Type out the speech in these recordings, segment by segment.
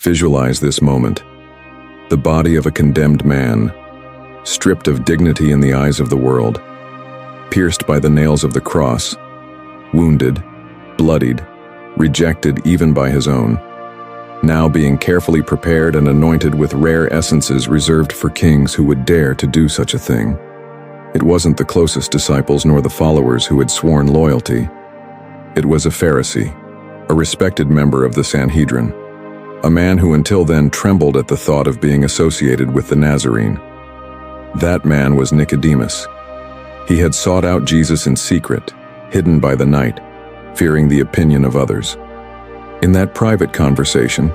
Visualize this moment. The body of a condemned man, stripped of dignity in the eyes of the world, pierced by the nails of the cross, wounded, bloodied, rejected even by his own, now being carefully prepared and anointed with rare essences reserved for kings who would dare to do such a thing. It wasn't the closest disciples nor the followers who had sworn loyalty. It was a Pharisee, a respected member of the Sanhedrin, a man who until then trembled at the thought of being associated with the Nazarene. That man was Nicodemus. He had sought out Jesus in secret, hidden by the night, fearing the opinion of others. In that private conversation,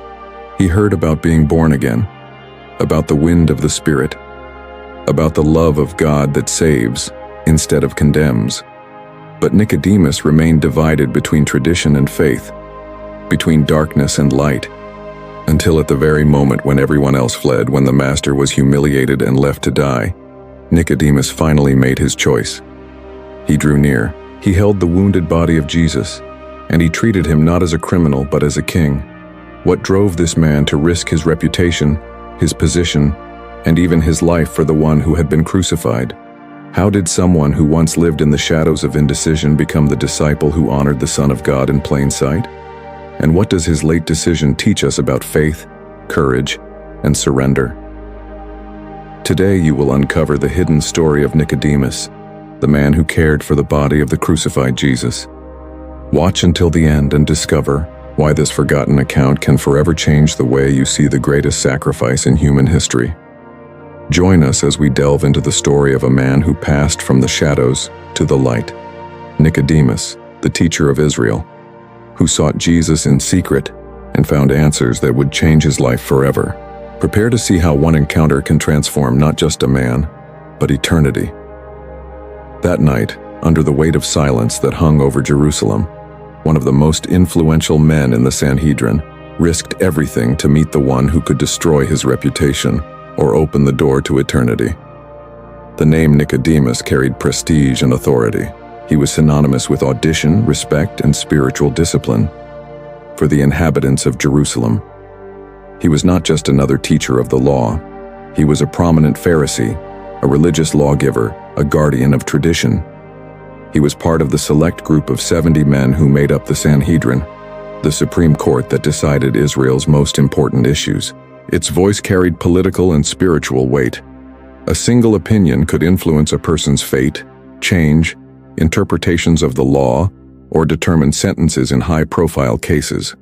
he heard about being born again, about the wind of the Spirit, about the love of God that saves instead of condemns. But Nicodemus remained divided between tradition and faith, between darkness and light, until at the very moment when everyone else fled, when the Master was humiliated and left to die, Nicodemus finally made his choice. He drew near. He held the wounded body of Jesus, and he treated him not as a criminal but as a king. What drove this man to risk his reputation, his position, and even his life for the one who had been crucified? How did someone who once lived in the shadows of indecision become the disciple who honored the Son of God in plain sight? And what does his late decision teach us about faith, courage, and surrender? Today you will uncover the hidden story of Nicodemus, the man who cared for the body of the crucified Jesus. Watch until the end and discover why this forgotten account can forever change the way you see the greatest sacrifice in human history. Join us as we delve into the story of a man who passed from the shadows to the light, Nicodemus, the teacher of Israel, who sought Jesus in secret and found answers that would change his life forever. Prepare to see how one encounter can transform not just a man, but eternity. That night, under the weight of silence that hung over Jerusalem, one of the most influential men in the Sanhedrin risked everything to meet the one who could destroy his reputation or open the door to eternity. The name Nicodemus carried prestige and authority. He was synonymous with audition, respect, and spiritual discipline for the inhabitants of Jerusalem. He was not just another teacher of the law. He was a prominent Pharisee, a religious lawgiver, a guardian of tradition. He was part of the select group of 70 men who made up the Sanhedrin, the supreme court that decided Israel's most important issues. Its voice carried political and spiritual weight. A single opinion could influence a person's fate, change interpretations of the law, or determine sentences in high-profile cases.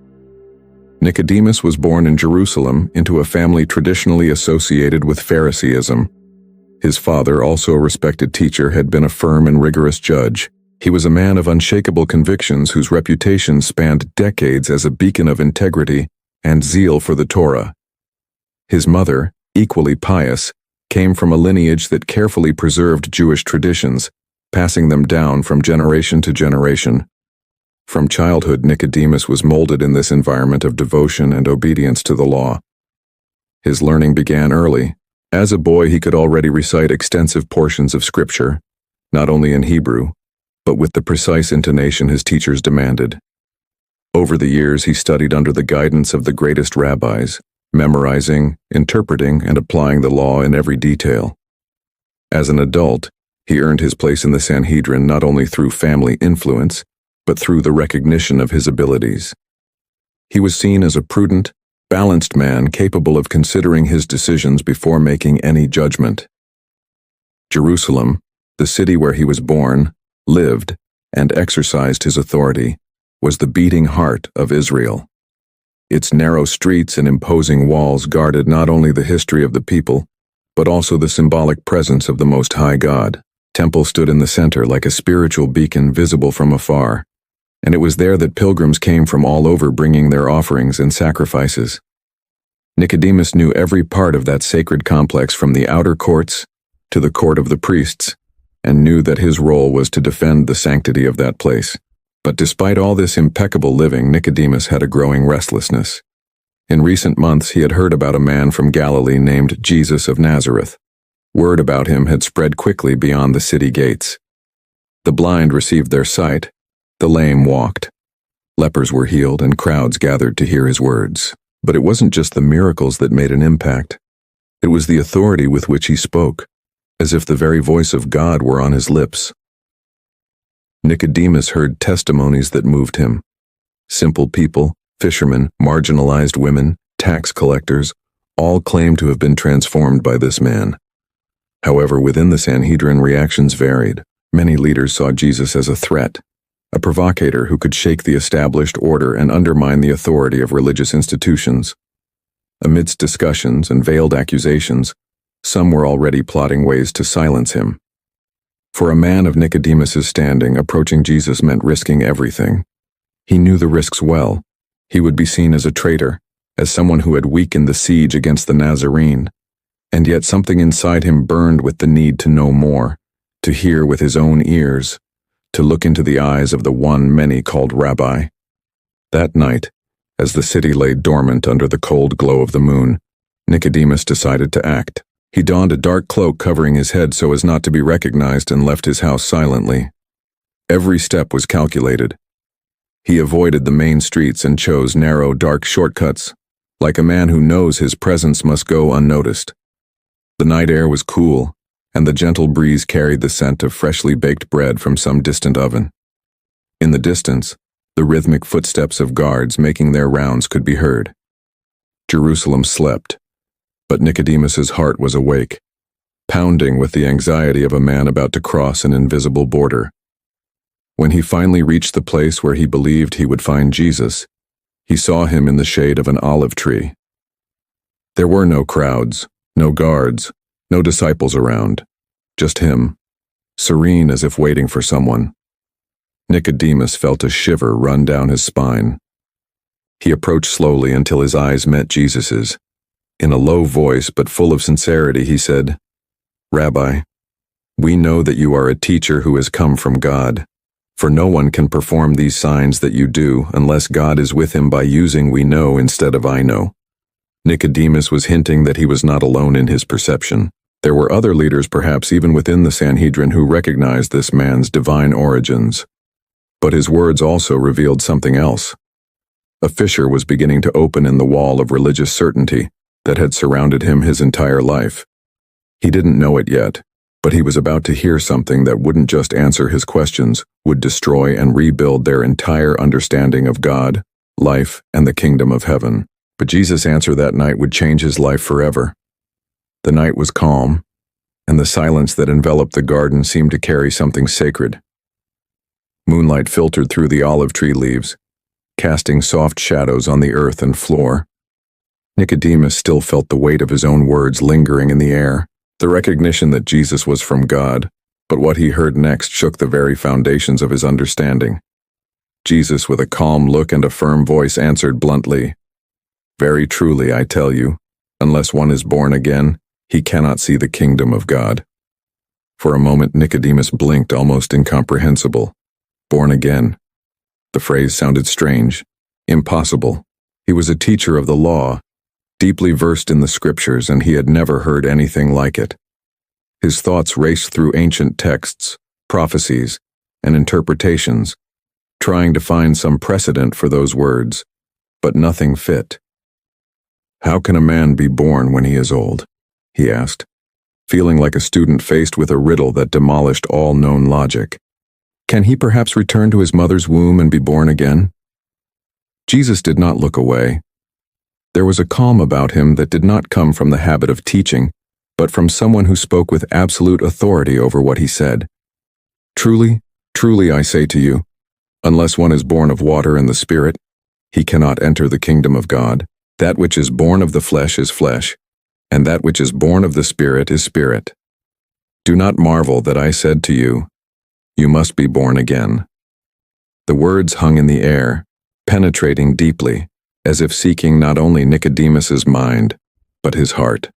Nicodemus was born in Jerusalem into a family traditionally associated with Phariseeism. His father, also a respected teacher, had been a firm and rigorous judge. He was a man of unshakable convictions whose reputation spanned decades as a beacon of integrity and zeal for the Torah. His mother, equally pious, came from a lineage that carefully preserved Jewish traditions, passing them down from generation to generation. From childhood, Nicodemus was molded in this environment of devotion and obedience to the law. His learning began early. As a boy, he could already recite extensive portions of Scripture, not only in Hebrew, but with the precise intonation his teachers demanded. Over the years, he studied under the guidance of the greatest rabbis, memorizing, interpreting, and applying the law in every detail. As an adult, he earned his place in the Sanhedrin not only through family influence, but through the recognition of his abilities. He was seen as a prudent, balanced man capable of considering his decisions before making any judgment. Jerusalem, the city where he was born, lived, and exercised his authority, was the beating heart of Israel. Its narrow streets and imposing walls guarded not only the history of the people, but also the symbolic presence of the Most High God. Temple stood in the center like a spiritual beacon visible from afar, and it was there that pilgrims came from all over bringing their offerings and sacrifices. Nicodemus knew every part of that sacred complex from the outer courts to the court of the priests, and knew that his role was to defend the sanctity of that place. But despite all this impeccable living, Nicodemus had a growing restlessness. In recent months, he had heard about a man from Galilee named Jesus of Nazareth. Word about him had spread quickly beyond the city gates. The blind received their sight, the lame walked. Lepers were healed, and crowds gathered to hear his words. But it wasn't just the miracles that made an impact. It was the authority with which he spoke, as if the very voice of God were on his lips. Nicodemus heard testimonies that moved him. Simple people, fishermen, marginalized women, tax collectors, all claimed to have been transformed by this man. However, within the Sanhedrin, reactions varied. Many leaders saw Jesus as a threat, a provocator who could shake the established order and undermine the authority of religious institutions. Amidst discussions and veiled accusations, some were already plotting ways to silence him. For a man of Nicodemus's standing, approaching Jesus meant risking everything. He knew the risks well. He would be seen as a traitor, as someone who had weakened the siege against the Nazarene, and yet something inside him burned with the need to know more, to hear with his own ears, to look into the eyes of the one many called Rabbi. That night, as the city lay dormant under the cold glow of the moon, Nicodemus decided to act. He donned a dark cloak covering his head so as not to be recognized and left his house silently. Every step was calculated. He avoided the main streets and chose narrow, dark shortcuts, like a man who knows his presence must go unnoticed. The night air was cool, and the gentle breeze carried the scent of freshly baked bread from some distant oven. In the distance, the rhythmic footsteps of guards making their rounds could be heard. Jerusalem slept, but Nicodemus's heart was awake, pounding with the anxiety of a man about to cross an invisible border. When he finally reached the place where he believed he would find Jesus, he saw him in the shade of an olive tree. There were no crowds, no guards, no disciples around, just him, serene as if waiting for someone. Nicodemus felt a shiver run down his spine. He approached slowly until his eyes met Jesus's. In a low voice but full of sincerity, he said, "Rabbi, we know that you are a teacher who has come from God, for no one can perform these signs that you do unless God is with him by using 'we know' instead of 'I know.'" Nicodemus was hinting that he was not alone in his perception. There were other leaders, perhaps even within the Sanhedrin, who recognized this man's divine origins. But his words also revealed something else. A fissure was beginning to open in the wall of religious certainty that had surrounded him his entire life. He didn't know it yet, but he was about to hear something that wouldn't just answer his questions, would destroy and rebuild their entire understanding of God, life, and the kingdom of heaven. But Jesus' answer that night would change his life forever. The night was calm, and the silence that enveloped the garden seemed to carry something sacred. Moonlight filtered through the olive tree leaves, casting soft shadows on the earth and floor. Nicodemus still felt the weight of his own words lingering in the air, the recognition that Jesus was from God, but what he heard next shook the very foundations of his understanding. Jesus, with a calm look and a firm voice, answered bluntly, "Very truly, I tell you, unless one is born again, he cannot see the kingdom of God." For a moment, Nicodemus blinked, almost incomprehensible. Born again. The phrase sounded strange, impossible. He was a teacher of the law, deeply versed in the scriptures, and he had never heard anything like it. His thoughts raced through ancient texts, prophecies, and interpretations, trying to find some precedent for those words, but nothing fit. "How can a man be born when he is old?" he asked, feeling like a student faced with a riddle that demolished all known logic. Can he perhaps return to his mother's womb and be born again? Jesus did not look away. There was a calm about him that did not come from the habit of teaching, but from someone who spoke with absolute authority over what he said. "Truly, truly I say to you, unless one is born of water and the Spirit, he cannot enter the kingdom of God. That which is born of the flesh is flesh, and that which is born of the Spirit is spirit. Do not marvel that I said to you, 'You must be born again.'" The words hung in the air, penetrating deeply, as if seeking not only Nicodemus's mind, but his heart.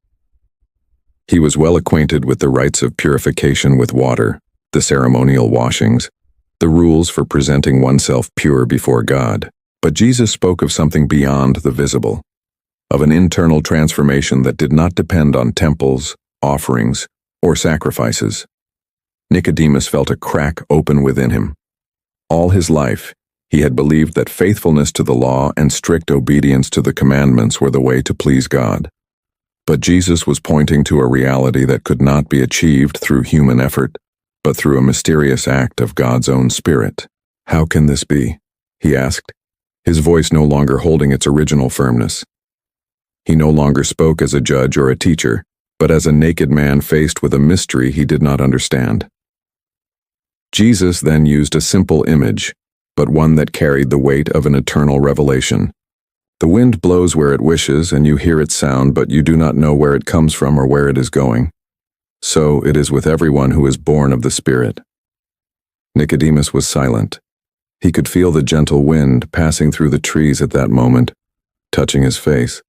He was well acquainted with the rites of purification with water, the ceremonial washings, the rules for presenting oneself pure before God. But Jesus spoke of something beyond the visible, of an internal transformation that did not depend on temples, offerings, or sacrifices. Nicodemus felt a crack open within him. All his life, He had believed that faithfulness to the law and strict obedience to the commandments were the way to please God. But Jesus was pointing to a reality that could not be achieved through human effort, but through a mysterious act of God's own Spirit. "How can this be?" he asked, his voice no longer holding its original firmness. He no longer spoke as a judge or a teacher, but as a naked man faced with a mystery he did not understand. Jesus then used a simple image, but one that carried the weight of an eternal revelation. The wind blows where it wishes, and you hear its sound, but you do not know where it comes from or where it is going. So it is with everyone who is born of the Spirit. Nicodemus was silent. He could feel the gentle wind passing through the trees at that moment, touching his face.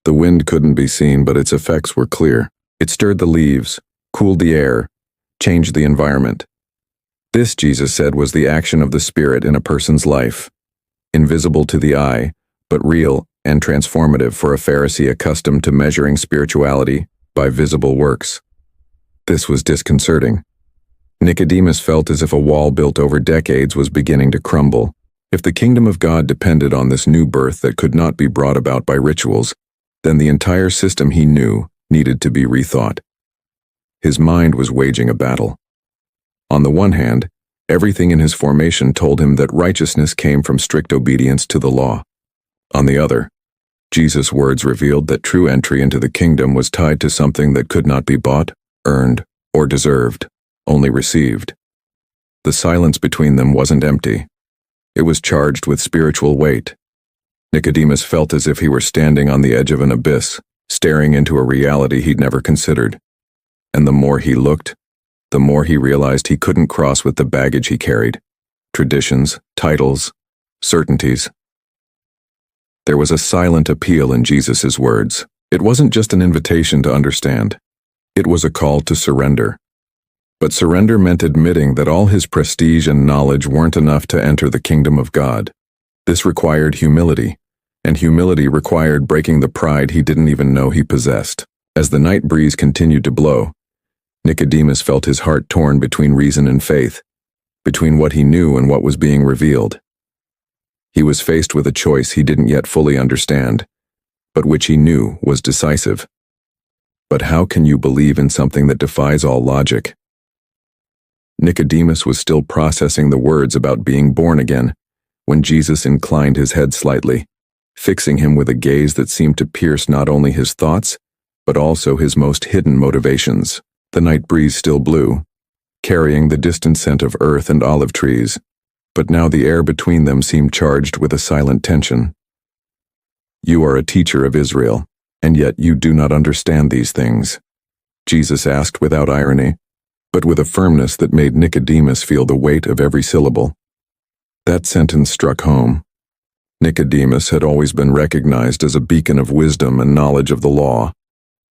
The wind couldn't be seen, but its effects were clear. It stirred the leaves, cooled the air, changed the environment. This, Jesus said, was the action of the Spirit in a person's life, invisible to the eye, but real and transformative for a Pharisee accustomed to measuring spirituality by visible works. This was disconcerting. Nicodemus felt as if a wall built over decades was beginning to crumble. If the kingdom of God depended on this new birth that could not be brought about by rituals, then the entire system he knew needed to be rethought. His mind was waging a battle. On the one hand, everything in his formation told him that righteousness came from strict obedience to the law. On the other, Jesus' words revealed that true entry into the kingdom was tied to something that could not be bought, earned, or deserved, only received. The silence between them wasn't empty. It was charged with spiritual weight. Nicodemus felt as if he were standing on the edge of an abyss, staring into a reality he'd never considered. And the more he looked, the more he realized he couldn't cross with the baggage he carried: traditions, titles, certainties. There was a silent appeal in Jesus' words. It wasn't just an invitation to understand. It was a call to surrender. But surrender meant admitting that all his prestige and knowledge weren't enough to enter the kingdom of God. This required humility, and humility required breaking the pride he didn't even know he possessed. As the night breeze continued to blow, Nicodemus felt his heart torn between reason and faith, between what he knew and what was being revealed. He was faced with a choice he didn't yet fully understand, but which he knew was decisive. But how can you believe in something that defies all logic? Nicodemus was still processing the words about being born again when Jesus inclined his head slightly, fixing him with a gaze that seemed to pierce not only his thoughts, but also his most hidden motivations. The night breeze still blew, carrying the distant scent of earth and olive trees, but now the air between them seemed charged with a silent tension. "You are a teacher of Israel, and yet you do not understand these things," Jesus asked without irony, but with a firmness that made Nicodemus feel the weight of every syllable. That sentence struck home. Nicodemus had always been recognized as a beacon of wisdom and knowledge of the law.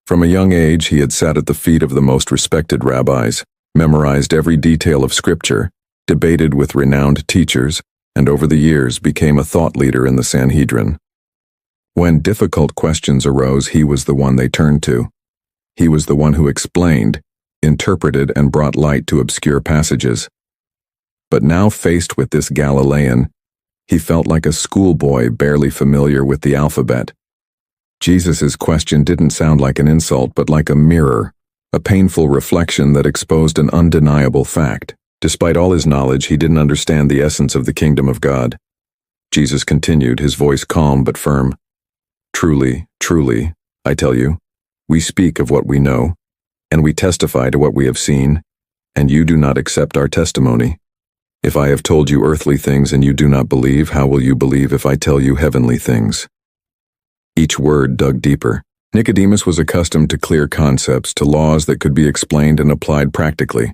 From a young age, he had sat at the feet of the most respected rabbis, memorized every detail of Scripture, debated with renowned teachers, and over the years became a thought leader in the Sanhedrin. When difficult questions arose, he was the one they turned to. He was the one who explained, interpreted, and brought light to obscure passages. But now faced with this Galilean, he felt like a schoolboy barely familiar with the alphabet. Jesus' question didn't sound like an insult, but like a mirror, a painful reflection that exposed an undeniable fact. Despite all his knowledge, he didn't understand the essence of the kingdom of God. Jesus continued, his voice calm but firm. "Truly, truly, I tell you, we speak of what we know, and we testify to what we have seen, and you do not accept our testimony. If I have told you earthly things and you do not believe, how will you believe if I tell you heavenly things?" Each word dug deeper. Nicodemus was accustomed to clear concepts, to laws that could be explained and applied practically.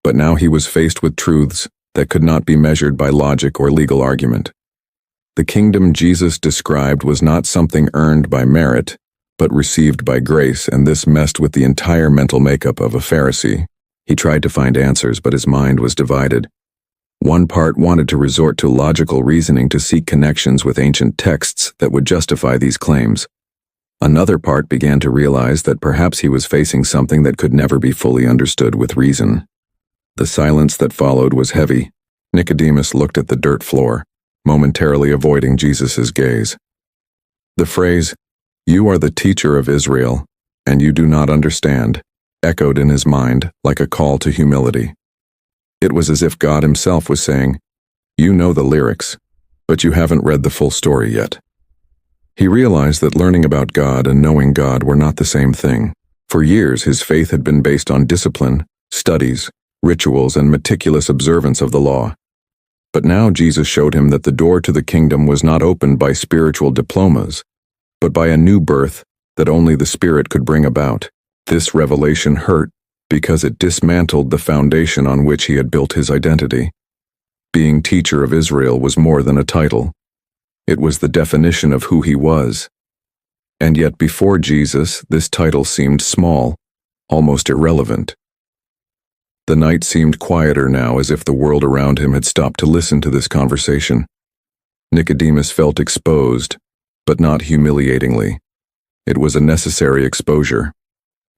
But now he was faced with truths that could not be measured by logic or legal argument. The kingdom Jesus described was not something earned by merit, but received by grace, and this messed with the entire mental makeup of a Pharisee. He tried to find answers, but his mind was divided. One part wanted to resort to logical reasoning to seek connections with ancient texts that would justify these claims. Another part began to realize that perhaps he was facing something that could never be fully understood with reason. The silence that followed was heavy. Nicodemus looked at the dirt floor. momentarily avoiding Jesus' gaze. The phrase, "You are the teacher of Israel, and you do not understand," echoed in his mind like a call to humility. It was as if God himself was saying, "You know the lyrics, but you haven't read the full story yet." He realized that learning about God and knowing God were not the same thing. For years, his faith had been based on discipline, studies, rituals, and meticulous observance of the law. But now Jesus showed him that the door to the kingdom was not opened by spiritual diplomas, but by a new birth that only the Spirit could bring about. This revelation hurt because it dismantled the foundation on which he had built his identity. Being teacher of Israel was more than a title. It was the definition of who he was. And yet before Jesus, this title seemed small, almost irrelevant. The night seemed quieter now, as if the world around him had stopped to listen to this conversation. Nicodemus felt exposed, but not humiliatingly. It was a necessary exposure.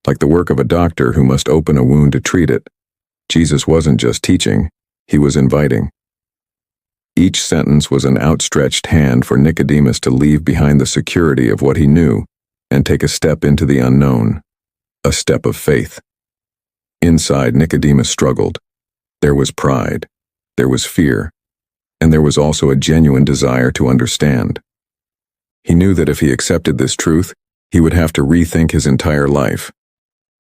Like the work of a doctor who must open a wound to treat it, Jesus wasn't just teaching, he was inviting. Each sentence was an outstretched hand for Nicodemus to leave behind the security of what he knew and take a step into the unknown, a step of faith. Inside, Nicodemus struggled. There was pride, there was fear, and there was also a genuine desire to understand. He knew that if he accepted this truth, he would have to rethink his entire life.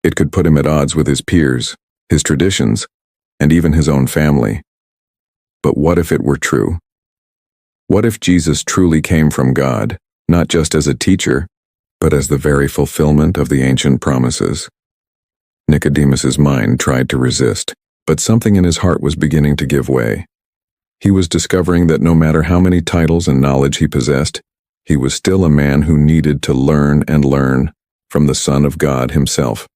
It could put him at odds with his peers, his traditions, and even his own family. But what if it were true? What if Jesus truly came from God, not just as a teacher, but as the very fulfillment of the ancient promises? Nicodemus's mind tried to resist, but something in his heart was beginning to give way. He was discovering that no matter how many titles and knowledge he possessed, he was still a man who needed to learn and learn from the Son of God himself.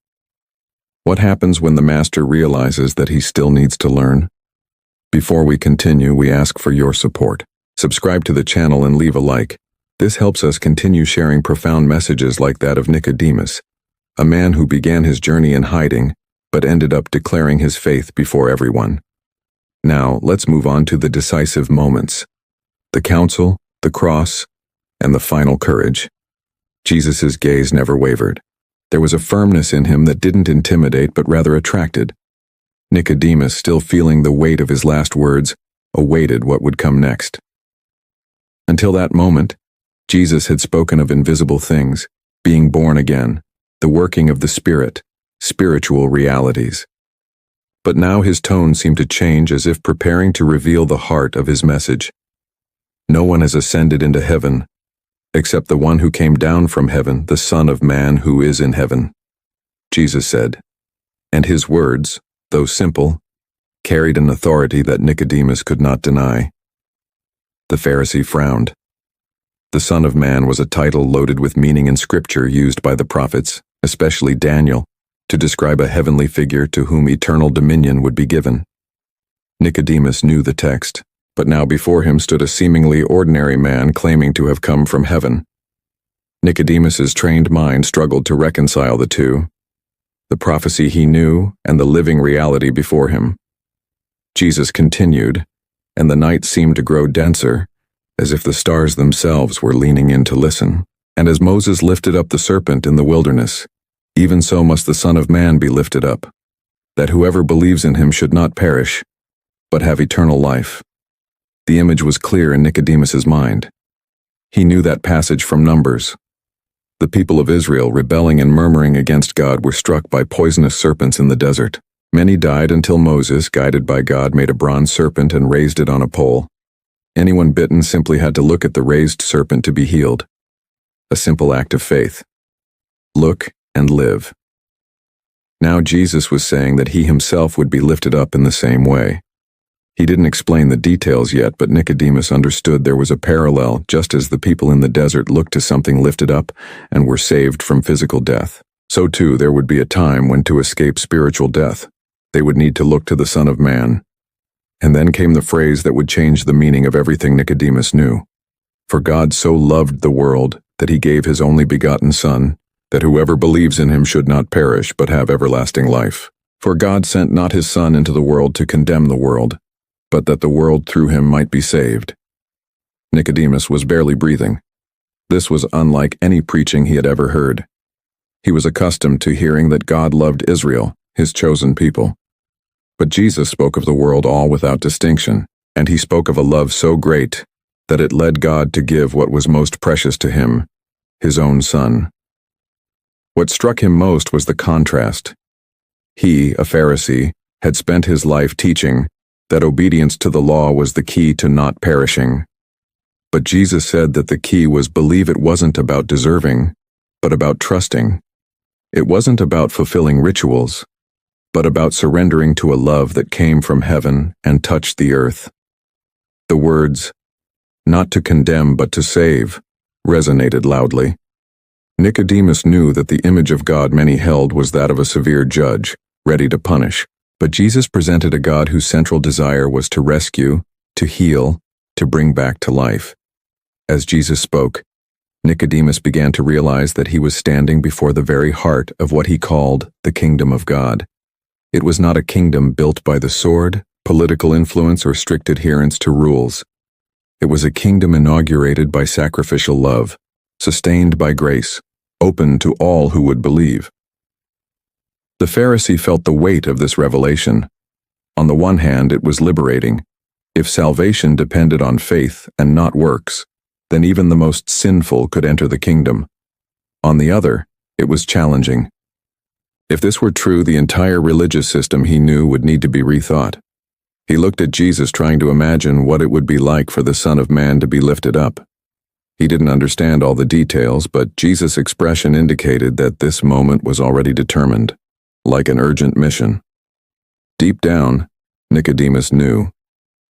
What happens when the Master realizes that he still needs to learn? Before we continue, we ask for your support. Subscribe to the channel and leave a like. This helps us continue sharing profound messages like that of Nicodemus, a man who began his journey in hiding, but ended up declaring his faith before everyone. Now, let's move on to the decisive moments. The council, the cross, and the final courage. Jesus' gaze never wavered. There was a firmness in him that didn't intimidate but rather attracted. Nicodemus, still feeling the weight of his last words, awaited what would come next. Until that moment, Jesus had spoken of invisible things, being born again, the working of the Spirit, spiritual realities. But now his tone seemed to change, as if preparing to reveal the heart of his message. No one has ascended into heaven, except the one who came down from heaven, the Son of Man who is in heaven, Jesus said. And his words, though simple, carried an authority that Nicodemus could not deny. The Pharisee frowned. The Son of Man was a title loaded with meaning in Scripture used by the prophets, especially Daniel, to describe a heavenly figure to whom eternal dominion would be given. Nicodemus knew the text, but now before him stood a seemingly ordinary man claiming to have come from heaven. Nicodemus's trained mind struggled to reconcile the two, the prophecy he knew and the living reality before him. Jesus continued, and the night seemed to grow denser, as if the stars themselves were leaning in to listen. And as Moses lifted up the serpent in the wilderness, even so must the Son of Man be lifted up, that whoever believes in him should not perish, but have eternal life. The image was clear in Nicodemus's mind. He knew that passage from Numbers. The people of Israel, rebelling and murmuring against God, were struck by poisonous serpents in the desert. Many died until Moses, guided by God, made a bronze serpent and raised it on a pole. Anyone bitten simply had to look at the raised serpent to be healed. A simple act of faith. Look and live. Now Jesus was saying that he himself would be lifted up in the same way. He didn't explain the details yet, but Nicodemus understood there was a parallel, just as the people in the desert looked to something lifted up and were saved from physical death. So too there would be a time when, to escape spiritual death, they would need to look to the Son of Man. And then came the phrase that would change the meaning of everything Nicodemus knew. For God so loved the world that he gave his only begotten Son, that whoever believes in him should not perish but have everlasting life. For God sent not his Son into the world to condemn the world, but that the world through him might be saved. Nicodemus was barely breathing. This was unlike any preaching he had ever heard. He was accustomed to hearing that God loved Israel, his chosen people. But Jesus spoke of the world all without distinction, and he spoke of a love so great that it led God to give what was most precious to him, his own Son. What struck him most was the contrast. He, a Pharisee, had spent his life teaching that obedience to the law was the key to not perishing. But Jesus said that the key was believe it wasn't about deserving, but about trusting. It wasn't about fulfilling rituals, but about surrendering to a love that came from heaven and touched the earth. The words, "not to condemn but to save," resonated loudly. Nicodemus knew that the image of God many held was that of a severe judge, ready to punish, but Jesus presented a God whose central desire was to rescue, to heal, to bring back to life. As Jesus spoke, Nicodemus began to realize that he was standing before the very heart of what he called the kingdom of God. It was not a kingdom built by the sword, political influence, or strict adherence to rules. It was a kingdom inaugurated by sacrificial love, sustained by grace, open to all who would believe. The Pharisee felt the weight of this revelation. On the one hand, it was liberating. If salvation depended on faith and not works, then even the most sinful could enter the kingdom. On the other, it was challenging. If this were true, the entire religious system he knew would need to be rethought. He looked at Jesus, trying to imagine what it would be like for the Son of Man to be lifted up. He didn't understand all the details, but Jesus' expression indicated that this moment was already determined, like an urgent mission. Deep down, Nicodemus knew.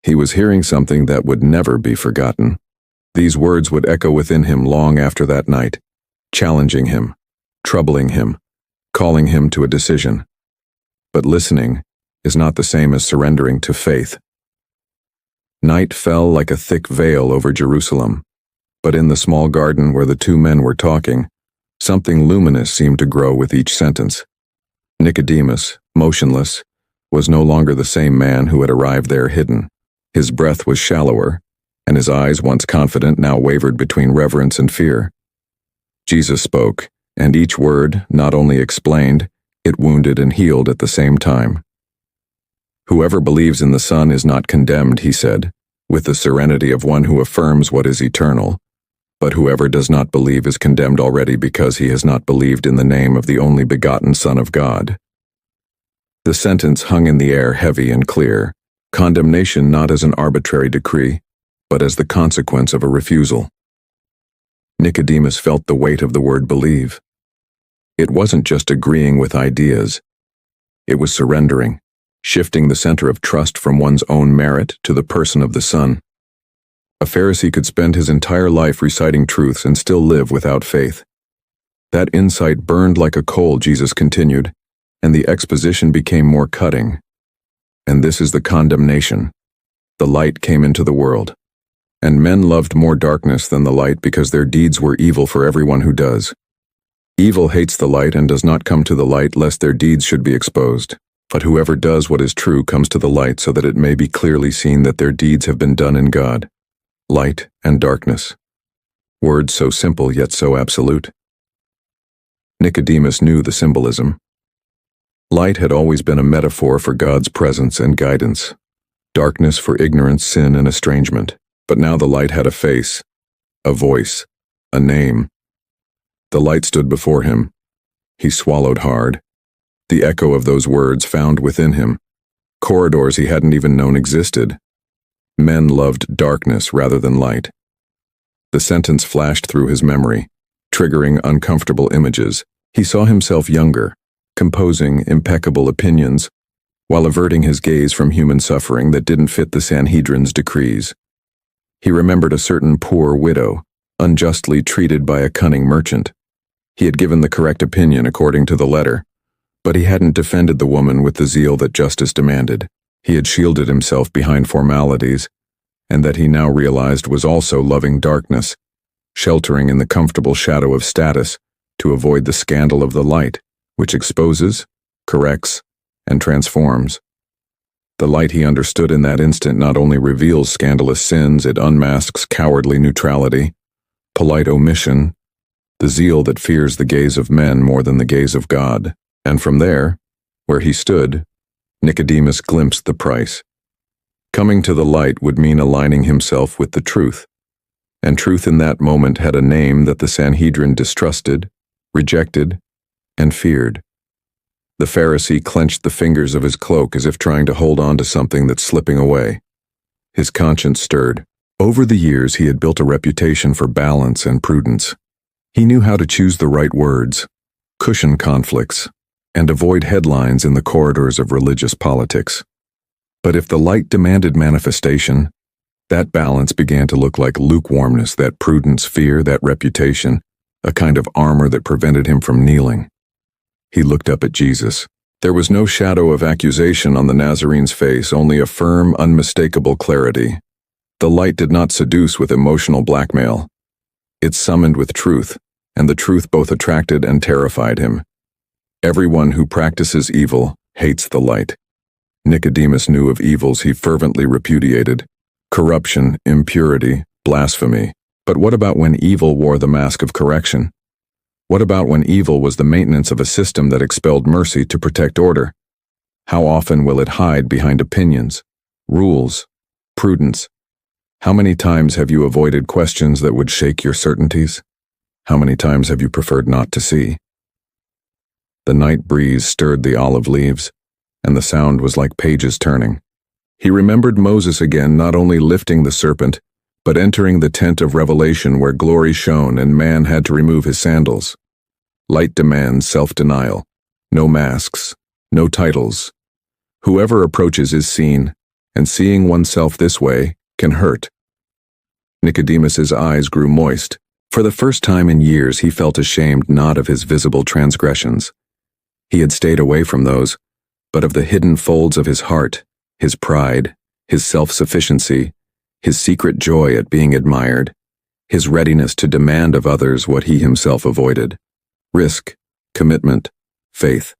He was hearing something that would never be forgotten. These words would echo within him long after that night, challenging him, troubling him, calling him to a decision. But listening is not the same as surrendering to faith. Night fell like a thick veil over Jerusalem, but in the small garden where the two men were talking, something luminous seemed to grow with each sentence. Nicodemus, motionless, was no longer the same man who had arrived there hidden. His breath was shallower, and his eyes, once confident, now wavered between reverence and fear. Jesus spoke, and each word not only explained, it wounded and healed at the same time. "Whoever believes in the Son is not condemned," he said, with the serenity of one who affirms what is eternal. "But whoever does not believe is condemned already because he has not believed in the name of the only begotten Son of God." The sentence hung in the air, heavy and clear, condemnation not as an arbitrary decree, but as the consequence of a refusal. Nicodemus felt the weight of the word believe. It wasn't just agreeing with ideas. It was surrendering, shifting the center of trust from one's own merit to the person of the Son. A Pharisee could spend his entire life reciting truths and still live without faith. That insight burned like a coal, Jesus continued, and the exposition became more cutting. And this is the condemnation. The light came into the world, and men loved more darkness than the light because their deeds were evil for everyone who does. Evil hates the light and does not come to the light lest their deeds should be exposed. But whoever does what is true comes to the light so that it may be clearly seen that their deeds have been done in God. Light and darkness. Words so simple yet so absolute. Nicodemus knew the symbolism. Light had always been a metaphor for God's presence and guidance. Darkness for ignorance, sin, and estrangement. But now the light had a face, a voice, a name. The light stood before him. He swallowed hard. The echo of those words found within him corridors he hadn't even known existed. Men loved darkness rather than light. The sentence flashed through his memory, triggering uncomfortable images. He saw himself younger, composing impeccable opinions, while averting his gaze from human suffering that didn't fit the Sanhedrin's decrees. He remembered a certain poor widow, unjustly treated by a cunning merchant. He had given the correct opinion according to the letter, but he hadn't defended the woman with the zeal that justice demanded. He had shielded himself behind formalities, and that he now realized was also loving darkness, sheltering in the comfortable shadow of status to avoid the scandal of the light, which exposes, corrects, and transforms. The light, he understood in that instant, not only reveals scandalous sins, it unmasks cowardly neutrality, polite omission, the zeal that fears the gaze of men more than the gaze of God. And from there, where he stood, Nicodemus glimpsed the price. Coming to the light would mean aligning himself with the truth, and truth in that moment had a name that the Sanhedrin distrusted, rejected, and feared. The Pharisee clenched the fingers of his cloak as if trying to hold on to something that's slipping away. His conscience stirred. Over the years, he had built a reputation for balance and prudence. He knew how to choose the right words, cushion conflicts, and avoid headlines in the corridors of religious politics. But if the light demanded manifestation, that balance began to look like lukewarmness, that prudence, fear, that reputation, a kind of armor that prevented him from kneeling. He looked up at Jesus. There was no shadow of accusation on the Nazarene's face, only a firm, unmistakable clarity. The light did not seduce with emotional blackmail. It summoned with truth, and the truth both attracted and terrified him. Everyone who practices evil hates the light. Nicodemus knew of evils he fervently repudiated: corruption, impurity, blasphemy. But what about when evil wore the mask of correction? What about when evil was the maintenance of a system that expelled mercy to protect order? How often will it hide behind opinions, rules, prudence? How many times have you avoided questions that would shake your certainties? How many times have you preferred not to see? The night breeze stirred the olive leaves, and the sound was like pages turning. He remembered Moses again, not only lifting the serpent, but entering the tent of revelation where glory shone and man had to remove his sandals. Light demands self-denial. No masks, no titles. Whoever approaches is seen, and seeing oneself this way can hurt. Nicodemus's eyes grew moist. For the first time in years, he felt ashamed not of his visible transgressions. He had stayed away from those, but of the hidden folds of his heart, his pride, his self-sufficiency, his secret joy at being admired, his readiness to demand of others what he himself avoided. Risk, commitment, faith.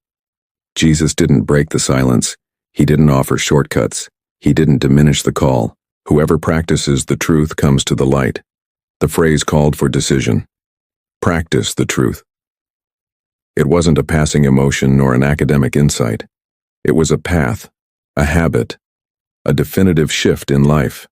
Jesus didn't break the silence. He didn't offer shortcuts. He didn't diminish the call. Whoever practices the truth comes to the light. The phrase called for decision. Practice the truth. It wasn't a passing emotion nor an academic insight. It was a path, a habit, a definitive shift in life.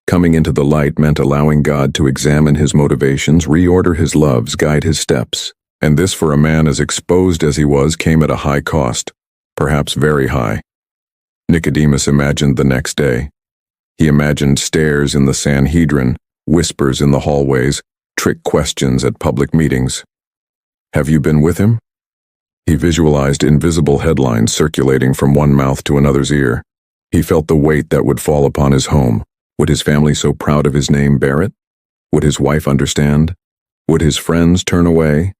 Coming into the light meant allowing God to examine his motivations, reorder his loves, guide his steps. And this, for a man as exposed as he was, came at a high cost, perhaps very high. Nicodemus imagined the next day. He imagined stares in the Sanhedrin, whispers in the hallways, trick questions at public meetings. Have you been with him? He visualized invisible headlines circulating from one mouth to another's ear. He felt the weight that would fall upon his home. Would his family so proud of his name bear it? Would his wife understand? Would his friends turn away?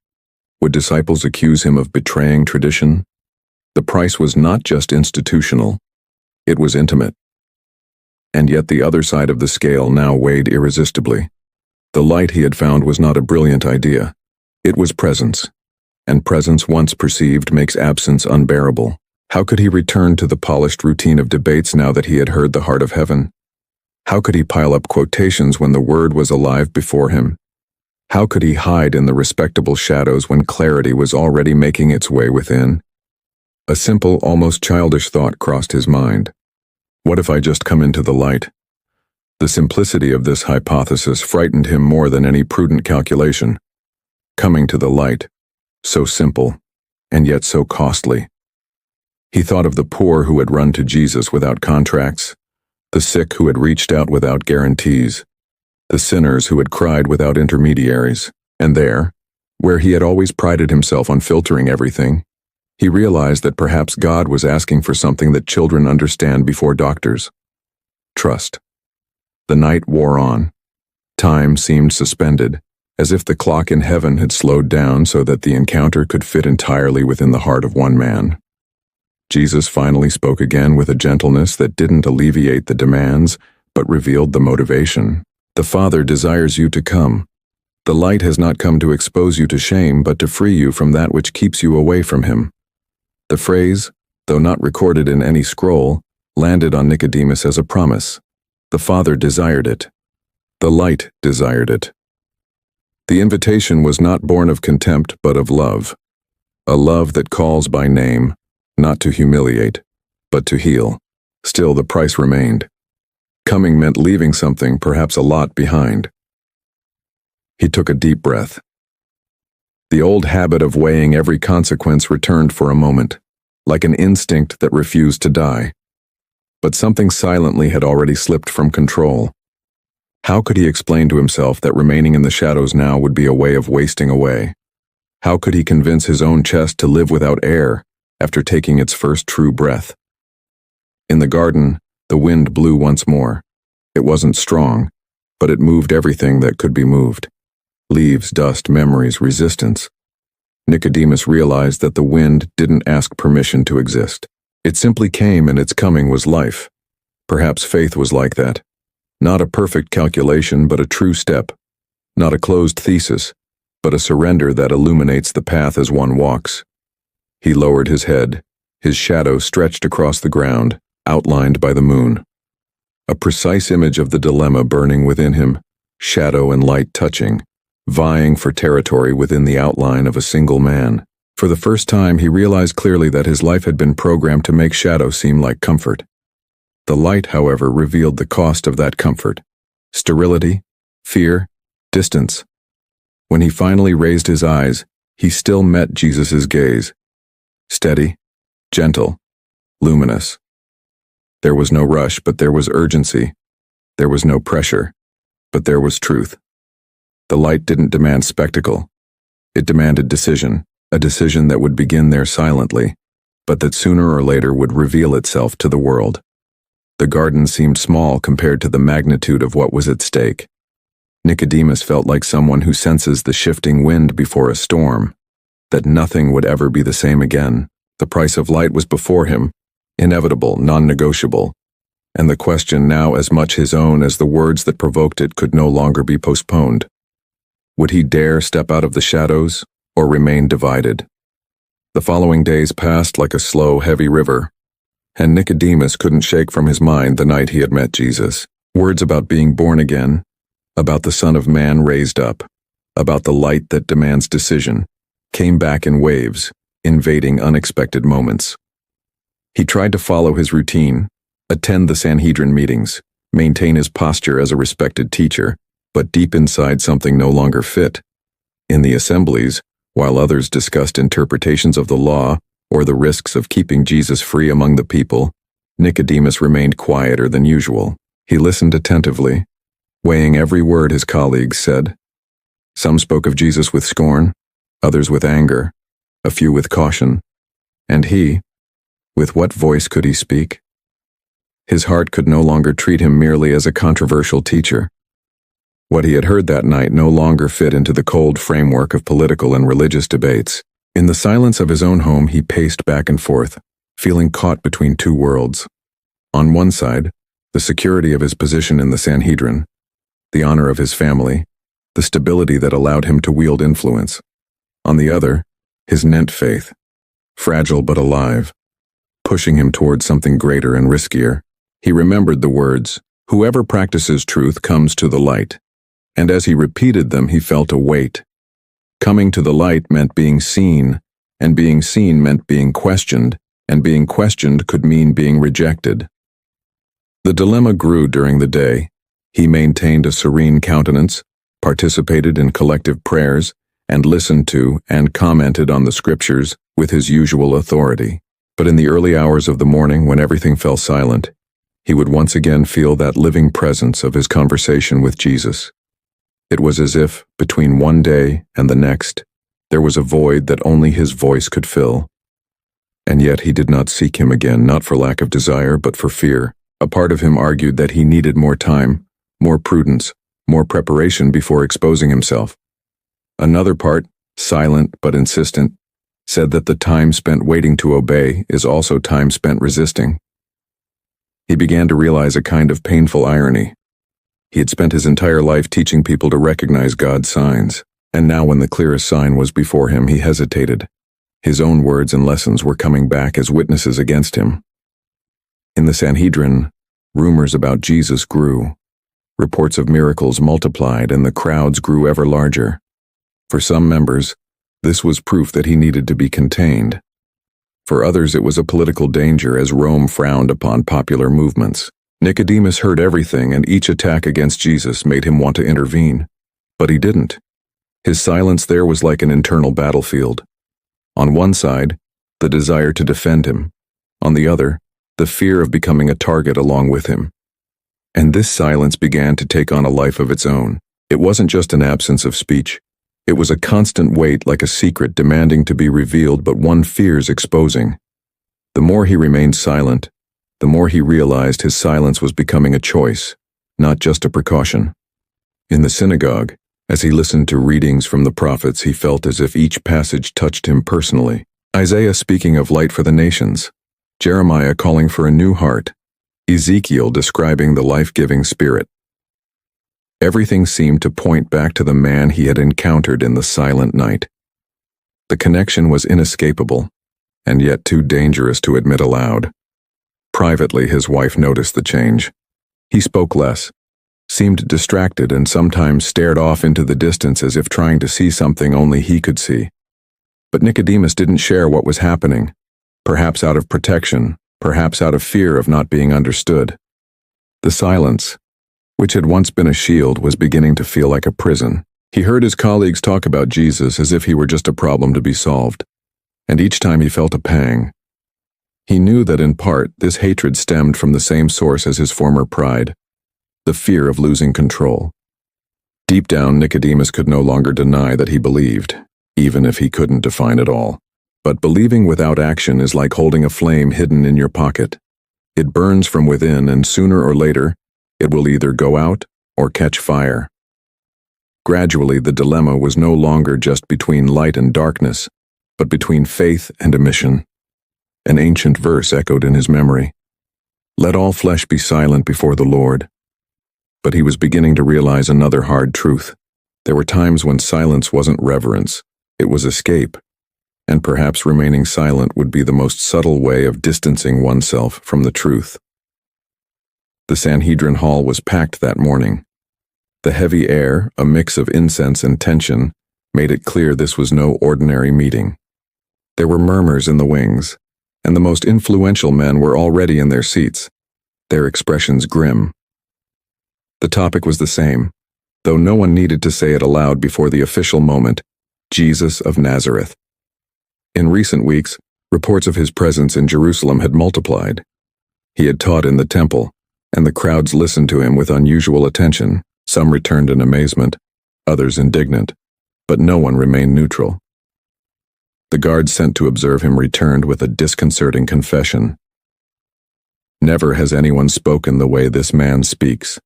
Would disciples accuse him of betraying tradition? The price was not just institutional, it was intimate. And yet the other side of the scale now weighed irresistibly. The light he had found was not a brilliant idea. It was presence. And presence once perceived makes absence unbearable. How could he return to the polished routine of debates now that he had heard the heart of heaven? How could he pile up quotations when the word was alive before him? How could he hide in the respectable shadows when clarity was already making its way within? A simple, almost childish thought crossed his mind. What if I just come into the light? The simplicity of this hypothesis frightened him more than any prudent calculation. Coming to the light, so simple, and yet so costly. He thought of the poor who had run to Jesus without contracts, the sick who had reached out without guarantees, the sinners who had cried without intermediaries, and there, where he had always prided himself on filtering everything, he realized that perhaps God was asking for something that children understand before doctors. Trust. The night wore on. Time seemed suspended, as if the clock in heaven had slowed down so that the encounter could fit entirely within the heart of one man. Jesus finally spoke again with a gentleness that didn't alleviate the demands, but revealed the motivation. The Father desires you to come. The light has not come to expose you to shame, but to free you from that which keeps you away from him. The phrase, though not recorded in any scroll, landed on Nicodemus as a promise. The Father desired it. The light desired it. The invitation was not born of contempt but of love. A love that calls by name, not to humiliate, but to heal. Still, the price remained. Coming meant leaving something, perhaps a lot, behind. He took a deep breath. The old habit of weighing every consequence returned for a moment, like an instinct that refused to die. But something silently had already slipped from control. How could he explain to himself that remaining in the shadows now would be a way of wasting away? How could he convince his own chest to live without air after taking its first true breath? In the garden, the wind blew once more. It wasn't strong, but it moved everything that could be moved. Leaves, dust, memories, resistance. Nicodemus realized that the wind didn't ask permission to exist. It simply came, and its coming was life. Perhaps faith was like that. Not a perfect calculation, but a true step. Not a closed thesis, but a surrender that illuminates the path as one walks. He lowered his head, his shadow stretched across the ground, outlined by the moon. A precise image of the dilemma burning within him, shadow and light touching, vying for territory within the outline of a single man. For the first time, he realized clearly that his life had been programmed to make shadow seem like comfort. The light, however, revealed the cost of that comfort. Sterility, fear, distance. When he finally raised his eyes, he still met Jesus' gaze. Steady, gentle, luminous. There was no rush, but there was urgency. There was no pressure, but there was truth. The light didn't demand spectacle. It demanded decision, a decision that would begin there silently, but that sooner or later would reveal itself to the world. The garden seemed small compared to the magnitude of what was at stake. Nicodemus felt like someone who senses the shifting wind before a storm, that nothing would ever be the same again. The price of light was before him, inevitable, non-negotiable, and the question now as much his own as the words that provoked it could no longer be postponed. Would he dare step out of the shadows, or remain divided? The following days passed like a slow, heavy river, and Nicodemus couldn't shake from his mind the night he had met Jesus. Words about being born again, about the Son of Man raised up, about the light that demands decision, came back in waves, invading unexpected moments. He tried to follow his routine, attend the Sanhedrin meetings, maintain his posture as a respected teacher, but deep inside something no longer fit. In the assemblies, while others discussed interpretations of the law or the risks of keeping Jesus free among the people, Nicodemus remained quieter than usual. He listened attentively, weighing every word his colleagues said. Some spoke of Jesus with scorn, others with anger, a few with caution. And he, with what voice could he speak? His heart could no longer treat him merely as a controversial teacher. What he had heard that night no longer fit into the cold framework of political and religious debates. In the silence of his own home, he paced back and forth, feeling caught between two worlds. On one side, the security of his position in the Sanhedrin, the honor of his family, the stability that allowed him to wield influence. On the other, his nent faith, fragile but alive, pushing him towards something greater and riskier. He remembered the words, "Whoever practices truth comes to the light." And as he repeated them, he felt a weight. Coming to the light meant being seen, and being seen meant being questioned, and being questioned could mean being rejected. The dilemma grew during the day. He maintained a serene countenance, participated in collective prayers, and listened to and commented on the scriptures with his usual authority. But in the early hours of the morning, when everything fell silent, he would once again feel that living presence of his conversation with Jesus. It was as if, between one day and the next, there was a void that only his voice could fill. And yet he did not seek him again, not for lack of desire, but for fear. A part of him argued that he needed more time, more prudence, more preparation before exposing himself. Another part, silent but insistent, said that the time spent waiting to obey is also time spent resisting. He began to realize a kind of painful irony. He had spent his entire life teaching people to recognize God's signs, and now when the clearest sign was before him, he hesitated. His own words and lessons were coming back as witnesses against him. In the Sanhedrin, rumors about Jesus grew. Reports of miracles multiplied, and the crowds grew ever larger. For some members, this was proof that he needed to be contained. For others, it was a political danger, as Rome frowned upon popular movements. Nicodemus heard everything, and each attack against Jesus made him want to intervene. But he didn't. His silence there was like an internal battlefield. On one side, the desire to defend him. On the other, the fear of becoming a target along with him. And this silence began to take on a life of its own. It wasn't just an absence of speech. It was a constant weight, like a secret demanding to be revealed, but one fears exposing. The more he remained silent, the more he realized his silence was becoming a choice, not just a precaution. In the synagogue, as he listened to readings from the prophets, he felt as if each passage touched him personally. Isaiah speaking of light for the nations, Jeremiah calling for a new heart, Ezekiel describing the life-giving Spirit. Everything seemed to point back to the man he had encountered in the silent night. The connection was inescapable, and yet too dangerous to admit aloud. Privately, his wife noticed the change. He spoke less, seemed distracted, and sometimes stared off into the distance as if trying to see something only he could see. But Nicodemus didn't share what was happening, perhaps out of protection, perhaps out of fear of not being understood. The silence, which had once been a shield, was beginning to feel like a prison. He heard his colleagues talk about Jesus as if he were just a problem to be solved, and each time he felt a pang. He knew that in part this hatred stemmed from the same source as his former pride, the fear of losing control. Deep down, Nicodemus could no longer deny that he believed, even if he couldn't define it all. But believing without action is like holding a flame hidden in your pocket. It burns from within, and sooner or later, it will either go out or catch fire. Gradually, the dilemma was no longer just between light and darkness, but between faith and omission. An ancient verse echoed in his memory. Let all flesh be silent before the Lord. But he was beginning to realize another hard truth. There were times when silence wasn't reverence, it was escape. And perhaps remaining silent would be the most subtle way of distancing oneself from the truth. The Sanhedrin hall was packed that morning. The heavy air, a mix of incense and tension, made it clear this was no ordinary meeting. There were murmurs in the wings, and the most influential men were already in their seats, their expressions grim. The topic was the same, though no one needed to say it aloud before the official moment: Jesus of Nazareth. In recent weeks, reports of his presence in Jerusalem had multiplied. He had taught in the temple, and the crowds listened to him with unusual attention. Some returned in amazement, others indignant, but no one remained neutral. The guards sent to observe him returned with a disconcerting confession. Never has anyone spoken the way this man speaks.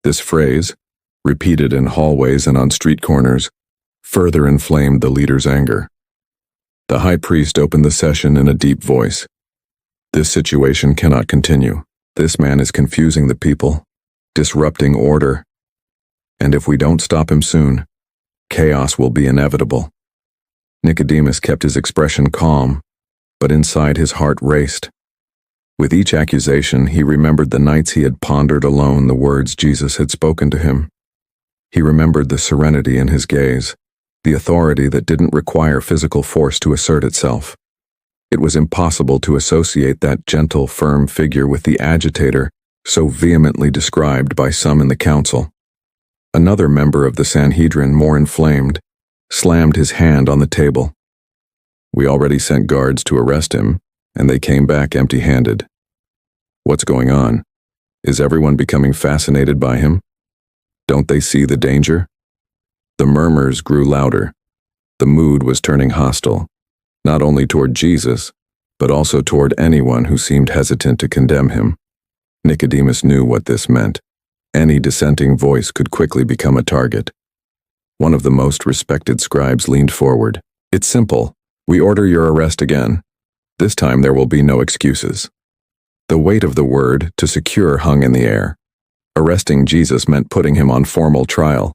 This phrase, repeated in hallways and on street corners, further inflamed the leader's anger. The high priest opened the session in a deep voice. This situation cannot continue. This man is confusing the people, disrupting order. And if we don't stop him soon, chaos will be inevitable. Nicodemus kept his expression calm, but inside his heart raced. With each accusation, he remembered the nights he had pondered alone the words Jesus had spoken to him. He remembered the serenity in his gaze, the authority that didn't require physical force to assert itself. It was impossible to associate that gentle, firm figure with the agitator so vehemently described by some in the council. Another member of the Sanhedrin, more inflamed, slammed his hand on the table. We already sent guards to arrest him, and they came back empty-handed. What's going on? Is everyone becoming fascinated by him? Don't they see the danger? The murmurs grew louder. The mood was turning hostile, not only toward Jesus, but also toward anyone who seemed hesitant to condemn him. Nicodemus knew what this meant. Any dissenting voice could quickly become a target. One of the most respected scribes leaned forward. It's simple. We order your arrest again. This time there will be no excuses. The weight of the word to secure hung in the air. Arresting Jesus meant putting him on formal trial,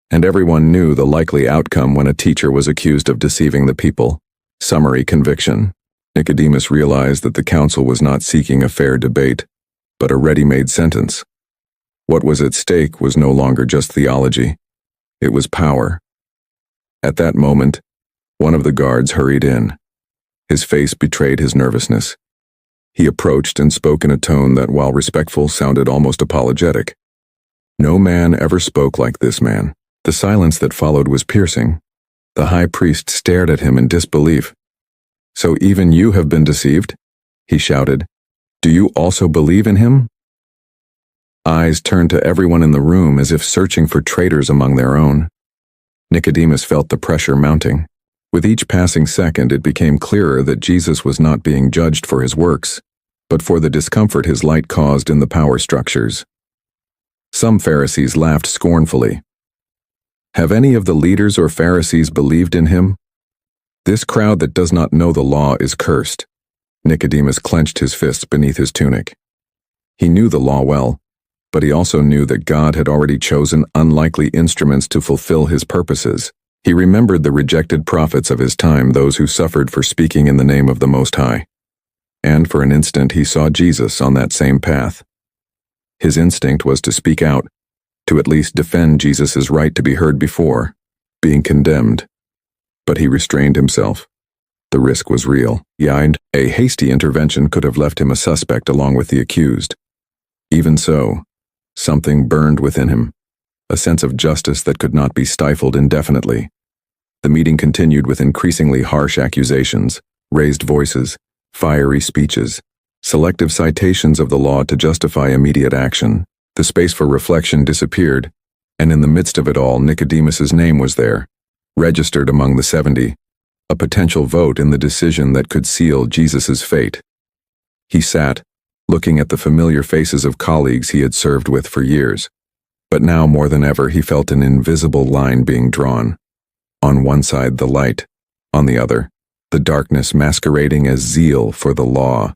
and everyone knew the likely outcome when a teacher was accused of deceiving the people: summary conviction. Nicodemus realized that the council was not seeking a fair debate, but a ready-made sentence. What was at stake was no longer just theology. It was power. At that moment, one of the guards hurried in. His face betrayed his nervousness. He approached and spoke in a tone that, while respectful, sounded almost apologetic. No man ever spoke like this man. The silence that followed was piercing. The high priest stared at him in disbelief. "So even you have been deceived?" he shouted. "Do you also believe in him?" Eyes turned to everyone in the room as if searching for traitors among their own. Nicodemus felt the pressure mounting. With each passing second, it became clearer that Jesus was not being judged for his works, but for the discomfort his light caused in the power structures. Some Pharisees laughed scornfully. Have any of the leaders or Pharisees believed in him? This crowd that does not know the law is cursed. Nicodemus clenched his fists beneath his tunic. He knew the law well, but he also knew that God had already chosen unlikely instruments to fulfill his purposes. He remembered the rejected prophets of his time, those who suffered for speaking in the name of the Most High. And for an instant he saw Jesus on that same path. His instinct was to speak out, to at least defend Jesus' right to be heard before being condemned. But he restrained himself. The risk was real. A hasty intervention could have left him a suspect along with the accused. Even so, something burned within him, a sense of justice that could not be stifled indefinitely. The meeting continued with increasingly harsh accusations, raised voices, fiery speeches, selective citations of the law to justify immediate action. The space for reflection disappeared, and in the midst of it all, Nicodemus's name was there, registered among the 70, a potential vote in the decision that could seal Jesus's fate. He sat, looking at the familiar faces of colleagues he had served with for years. But now more than ever he felt an invisible line being drawn. On one side the light, on the other, the darkness masquerading as zeal for the law.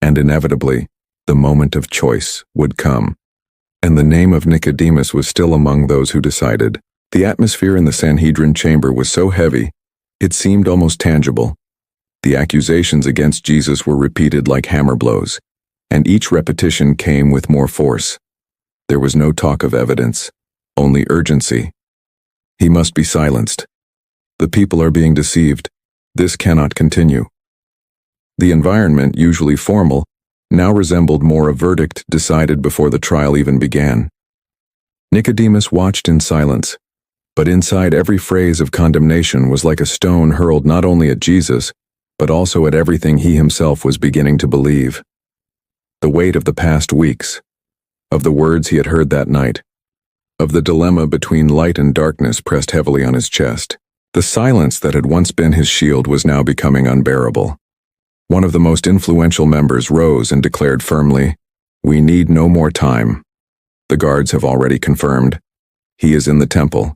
And inevitably, the moment of choice would come. And the name of Nicodemus was still among those who decided. The atmosphere in the Sanhedrin chamber was so heavy, it seemed almost tangible. The accusations against Jesus were repeated like hammer blows, and each repetition came with more force. There was no talk of evidence, only urgency. He must be silenced. The people are being deceived. This cannot continue. The environment, usually formal, now resembled more a verdict decided before the trial even began. Nicodemus watched in silence, but inside every phrase of condemnation was like a stone hurled not only at Jesus, but also at everything he himself was beginning to believe. The weight of the past weeks, of the words he had heard that night, of the dilemma between light and darkness pressed heavily on his chest. The silence that had once been his shield was now becoming unbearable. One of the most influential members rose and declared firmly, "We need no more time. The guards have already confirmed. He is in the temple.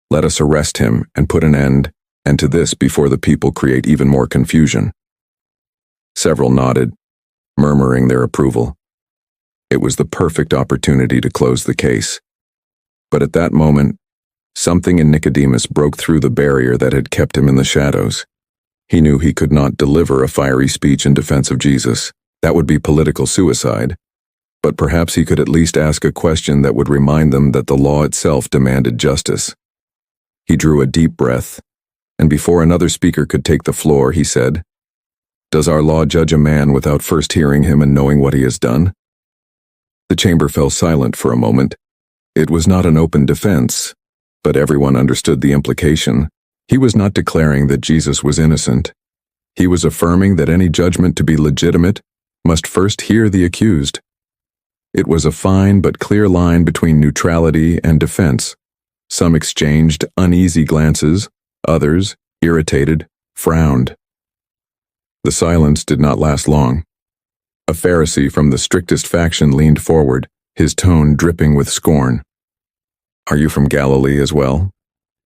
Let us arrest him and put an end to this before the people create even more confusion." Several nodded, murmuring their approval. It was the perfect opportunity to close the case. But at that moment, something in Nicodemus broke through the barrier that had kept him in the shadows. He knew he could not deliver a fiery speech in defense of Jesus. That would be political suicide. But perhaps he could at least ask a question that would remind them that the law itself demanded justice. He drew a deep breath, and before another speaker could take the floor, he said, "Does our law judge a man without first hearing him and knowing what he has done?" The chamber fell silent for a moment. It was not an open defense, but everyone understood the implication. He was not declaring that Jesus was innocent. He was affirming that any judgment to be legitimate must first hear the accused. It was a fine but clear line between neutrality and defense. Some exchanged uneasy glances, others, irritated, frowned. The silence did not last long. A Pharisee from the strictest faction leaned forward, his tone dripping with scorn. "Are you from Galilee as well?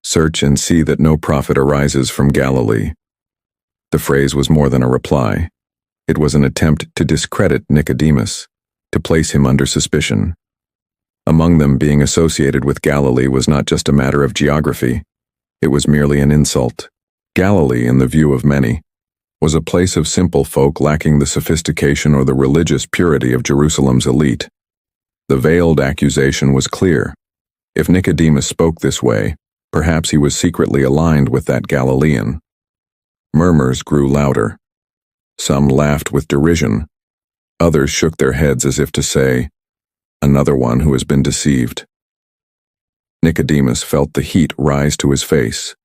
Search and see that no prophet arises from Galilee." The phrase was more than a reply. It was an attempt to discredit Nicodemus, to place him under suspicion. Among them, being associated with Galilee was not just a matter of geography. It was merely an insult. Galilee, in the view of many, was a place of simple folk lacking the sophistication or the religious purity of Jerusalem's elite. The veiled accusation was clear. If Nicodemus spoke this way, perhaps he was secretly aligned with that Galilean. Murmurs grew louder. Some laughed with derision. Others shook their heads as if to say, "Another one who has been deceived." Nicodemus felt the heat rise to his face,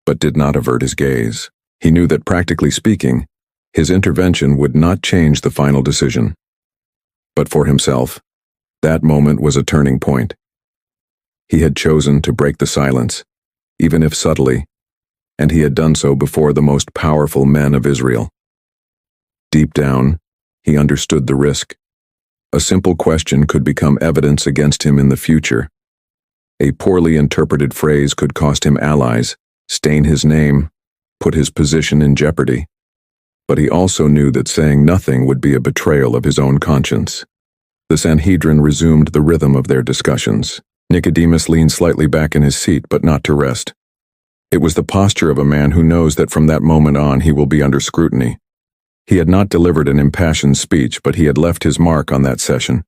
but did not avert his gaze. He knew that, practically speaking, his intervention would not change the final decision. But for himself, that moment was a turning point. He had chosen to break the silence, even if subtly, and he had done so before the most powerful men of Israel. Deep down, he understood the risk. A simple question could become evidence against him in the future. A poorly interpreted phrase could cost him allies, stain his name, put his position in jeopardy. But he also knew that saying nothing would be a betrayal of his own conscience. The Sanhedrin resumed the rhythm of their discussions. Nicodemus leaned slightly back in his seat, but not to rest. It was the posture of a man who knows that from that moment on he will be under scrutiny. He had not delivered an impassioned speech, but he had left his mark on that session.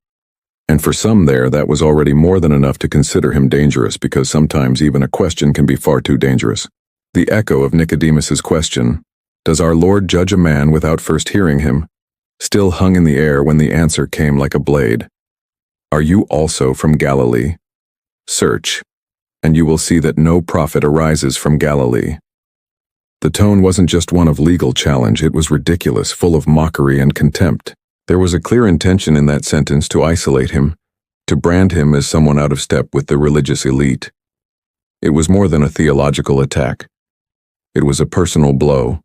And for some there, that was already more than enough to consider him dangerous, because sometimes even a question can be far too dangerous. The echo of Nicodemus's question, "Does our Lord judge a man without first hearing him?" still hung in the air when the answer came like a blade. "Are you also from Galilee? Search, and you will see that no prophet arises from Galilee." The tone wasn't just one of legal challenge, it was ridiculous, full of mockery and contempt. There was a clear intention in that sentence to isolate him, to brand him as someone out of step with the religious elite. It was more than a theological attack. It was a personal blow.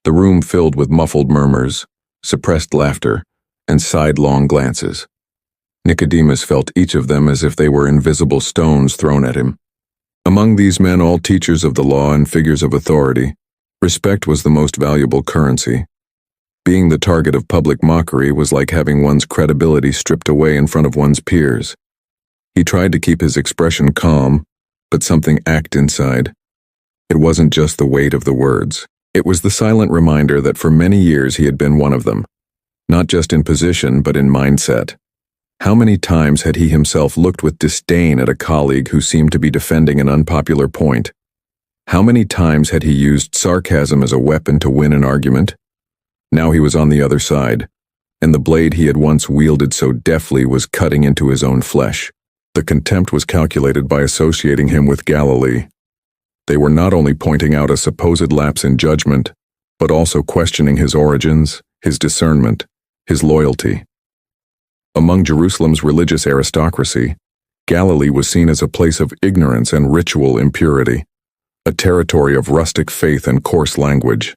The room filled with muffled murmurs, suppressed laughter, and sidelong glances. Nicodemus felt each of them as if they were invisible stones thrown at him. Among these men, all teachers of the law and figures of authority, respect was the most valuable currency. Being the target of public mockery was like having one's credibility stripped away in front of one's peers. He tried to keep his expression calm, but something ached inside. It wasn't just the weight of the words. It was the silent reminder that for many years he had been one of them, not just in position but in mindset. How many times had he himself looked with disdain at a colleague who seemed to be defending an unpopular point? How many times had he used sarcasm as a weapon to win an argument? Now he was on the other side, and the blade he had once wielded so deftly was cutting into his own flesh. The contempt was calculated by associating him with Galilee. They were not only pointing out a supposed lapse in judgment, but also questioning his origins, his discernment, his loyalty. Among Jerusalem's religious aristocracy, Galilee was seen as a place of ignorance and ritual impurity, a territory of rustic faith and coarse language.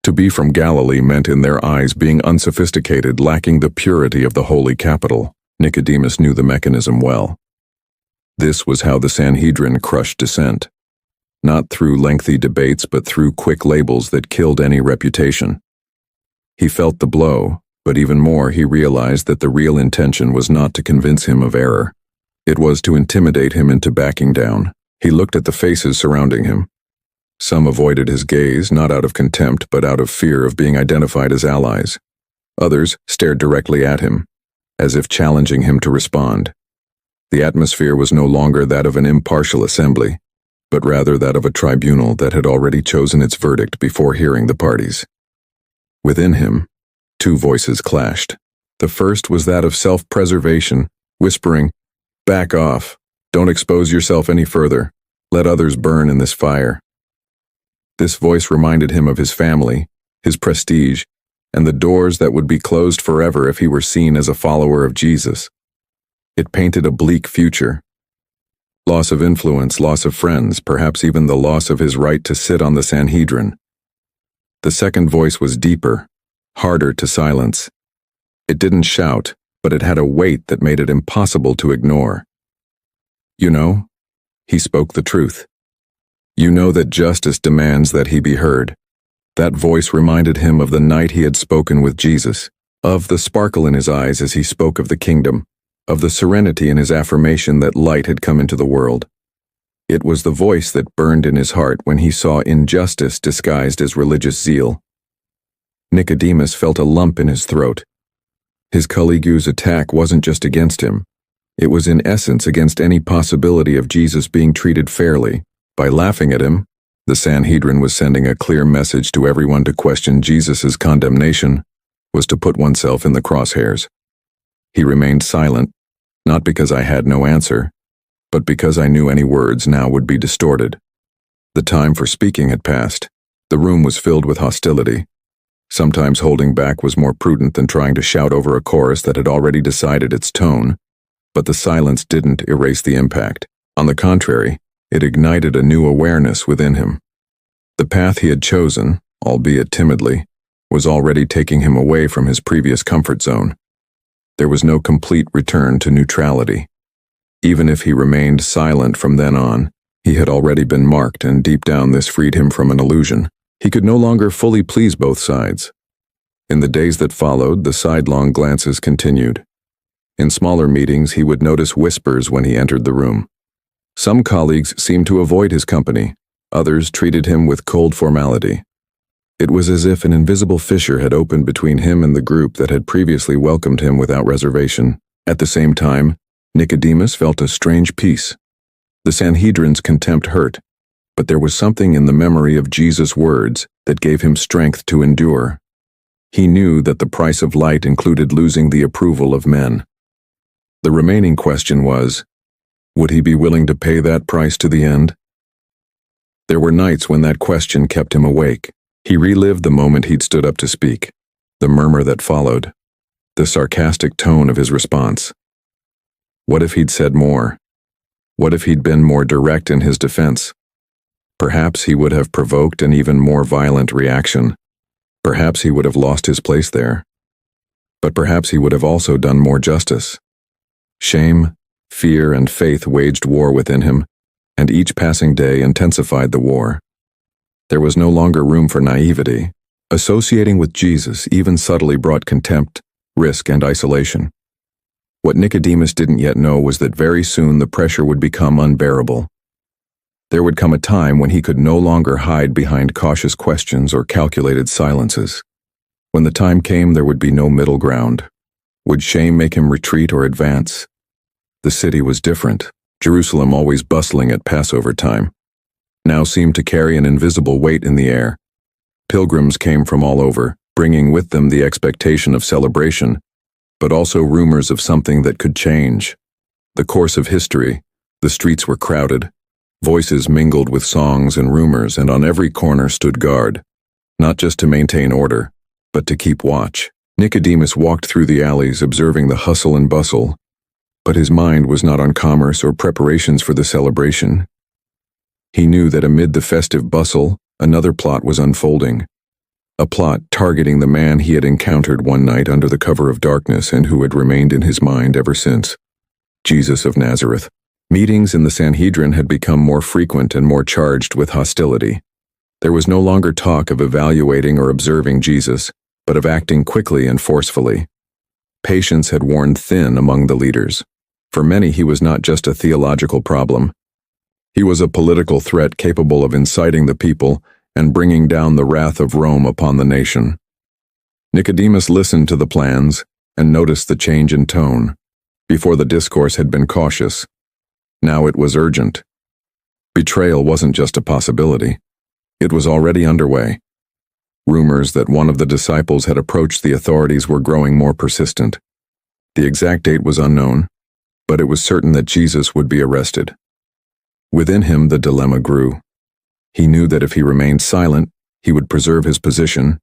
To be from Galilee meant in their eyes being unsophisticated, lacking the purity of the holy capital. Nicodemus knew the mechanism well. This was how the Sanhedrin crushed dissent. Not through lengthy debates, but through quick labels that killed any reputation. He felt the blow, but even more he realized that the real intention was not to convince him of error. It was to intimidate him into backing down. He looked at the faces surrounding him. Some avoided his gaze, not out of contempt, but out of fear of being identified as allies. Others stared directly at him, as if challenging him to respond. The atmosphere was no longer that of an impartial assembly, but rather that of a tribunal that had already chosen its verdict before hearing the parties. Within him, two voices clashed. The first was that of self-preservation, whispering, "Back off. Don't expose yourself any further. Let others burn in this fire." This voice reminded him of his family, his prestige, and the doors that would be closed forever if he were seen as a follower of Jesus. It painted a bleak future. Loss of influence, loss of friends, perhaps even the loss of his right to sit on the Sanhedrin. The second voice was deeper, harder to silence. It didn't shout, but it had a weight that made it impossible to ignore. "You know," he spoke the truth. "You know that justice demands that he be heard." That voice reminded him of the night he had spoken with Jesus, of the sparkle in his eyes as he spoke of the kingdom, of the serenity in his affirmation that light had come into the world. It was the voice that burned in his heart when he saw injustice disguised as religious zeal. Nicodemus felt a lump in his throat. His colleague's attack wasn't just against him. It was in essence against any possibility of Jesus being treated fairly. By laughing at him, the Sanhedrin was sending a clear message to everyone to question Jesus' condemnation was to put oneself in the crosshairs. He remained silent, not because I had no answer, but because I knew any words now would be distorted. The time for speaking had passed. The room was filled with hostility. Sometimes holding back was more prudent than trying to shout over a chorus that had already decided its tone, but the silence didn't erase the impact. On the contrary, it ignited a new awareness within him. The path he had chosen, albeit timidly, was already taking him away from his previous comfort zone. There was no complete return to neutrality. Even if he remained silent from then on, he had already been marked, and deep down this freed him from an illusion. He could no longer fully please both sides. In the days that followed, the sidelong glances continued. In smaller meetings, he would notice whispers when he entered the room. Some colleagues seemed to avoid his company. Others treated him with cold formality. It was as if an invisible fissure had opened between him and the group that had previously welcomed him without reservation. At the same time, Nicodemus felt a strange peace. The Sanhedrin's contempt hurt, but there was something in the memory of Jesus' words that gave him strength to endure. He knew that the price of light included losing the approval of men. The remaining question was, would he be willing to pay that price to the end? There were nights when that question kept him awake. He relived the moment he'd stood up to speak, the murmur that followed, the sarcastic tone of his response. What if he'd said more? What if he'd been more direct in his defense? Perhaps he would have provoked an even more violent reaction. Perhaps he would have lost his place there. But perhaps he would have also done more justice. Shame, fear, and faith waged war within him, and each passing day intensified the war. There was no longer room for naivety. Associating with Jesus even subtly brought contempt, risk, and isolation. What Nicodemus didn't yet know was that very soon the pressure would become unbearable. There would come a time when he could no longer hide behind cautious questions or calculated silences. When the time came, there would be no middle ground. Would shame make him retreat or advance? The city was different. Jerusalem, always bustling at Passover time, now seemed to carry an invisible weight in the air. Pilgrims came from all over, bringing with them the expectation of celebration, but also rumors of something that could change. The course of history, the streets were crowded. Voices mingled with songs and rumors, and on every corner stood guard, not just to maintain order, but to keep watch. Nicodemus walked through the alleys, observing the hustle and bustle, but his mind was not on commerce or preparations for the celebration. He knew that amid the festive bustle, another plot was unfolding. A plot targeting the man he had encountered one night under the cover of darkness and who had remained in his mind ever since. Jesus of Nazareth. Meetings in the Sanhedrin had become more frequent and more charged with hostility. There was no longer talk of evaluating or observing Jesus, but of acting quickly and forcefully. Patience had worn thin among the leaders. For many, he was not just a theological problem. He was a political threat capable of inciting the people and bringing down the wrath of Rome upon the nation. Nicodemus listened to the plans and noticed the change in tone. Before, the discourse had been cautious. Now it was urgent. Betrayal wasn't just a possibility. It was already underway. Rumors that one of the disciples had approached the authorities were growing more persistent. The exact date was unknown, but it was certain that Jesus would be arrested. Within him, the dilemma grew. He knew that if he remained silent, he would preserve his position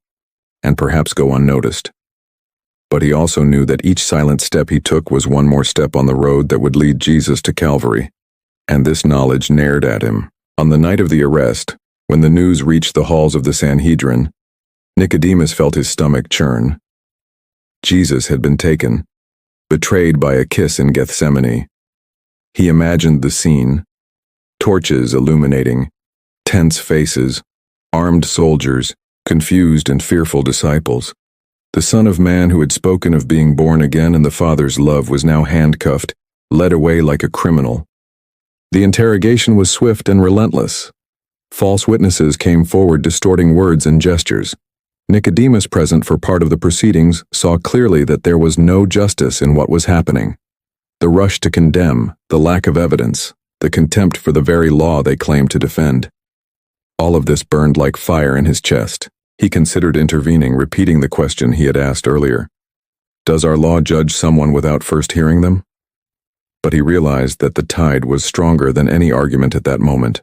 and perhaps go unnoticed. But he also knew that each silent step he took was one more step on the road that would lead Jesus to Calvary. And this knowledge nared at him. On the night of the arrest, when the news reached the halls of the Sanhedrin, Nicodemus felt his stomach churn. Jesus had been taken, betrayed by a kiss in Gethsemane. He imagined the scene. Torches illuminating, tense faces, armed soldiers, confused and fearful disciples. The Son of Man who had spoken of being born again in the Father's love was now handcuffed, led away like a criminal. The interrogation was swift and relentless. False witnesses came forward distorting words and gestures. Nicodemus, present for part of the proceedings, saw clearly that there was no justice in what was happening. The rush to condemn, the lack of evidence, the contempt for the very law they claimed to defend. All of this burned like fire in his chest. He considered intervening, repeating the question he had asked earlier. Does our law judge someone without first hearing them? But he realized that the tide was stronger than any argument at that moment.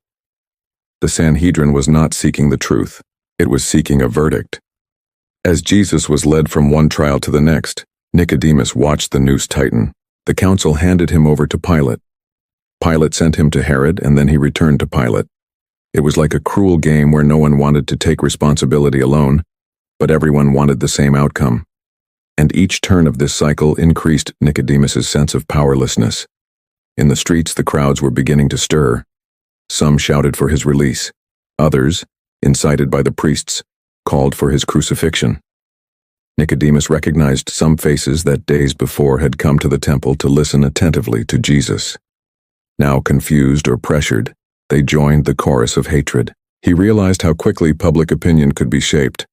The Sanhedrin was not seeking the truth. It was seeking a verdict. As Jesus was led from one trial to the next, Nicodemus watched the noose tighten. The council handed him over to Pilate. Pilate sent him to Herod, and then he returned to Pilate. It was like a cruel game where no one wanted to take responsibility alone, but everyone wanted the same outcome. And each turn of this cycle increased Nicodemus's sense of powerlessness. In the streets, the crowds were beginning to stir. Some shouted for his release. Others, incited by the priests, called for his crucifixion. Nicodemus recognized some faces that days before had come to the temple to listen attentively to Jesus. Now confused or pressured, they joined the chorus of hatred. He realized how quickly public opinion could be shaped,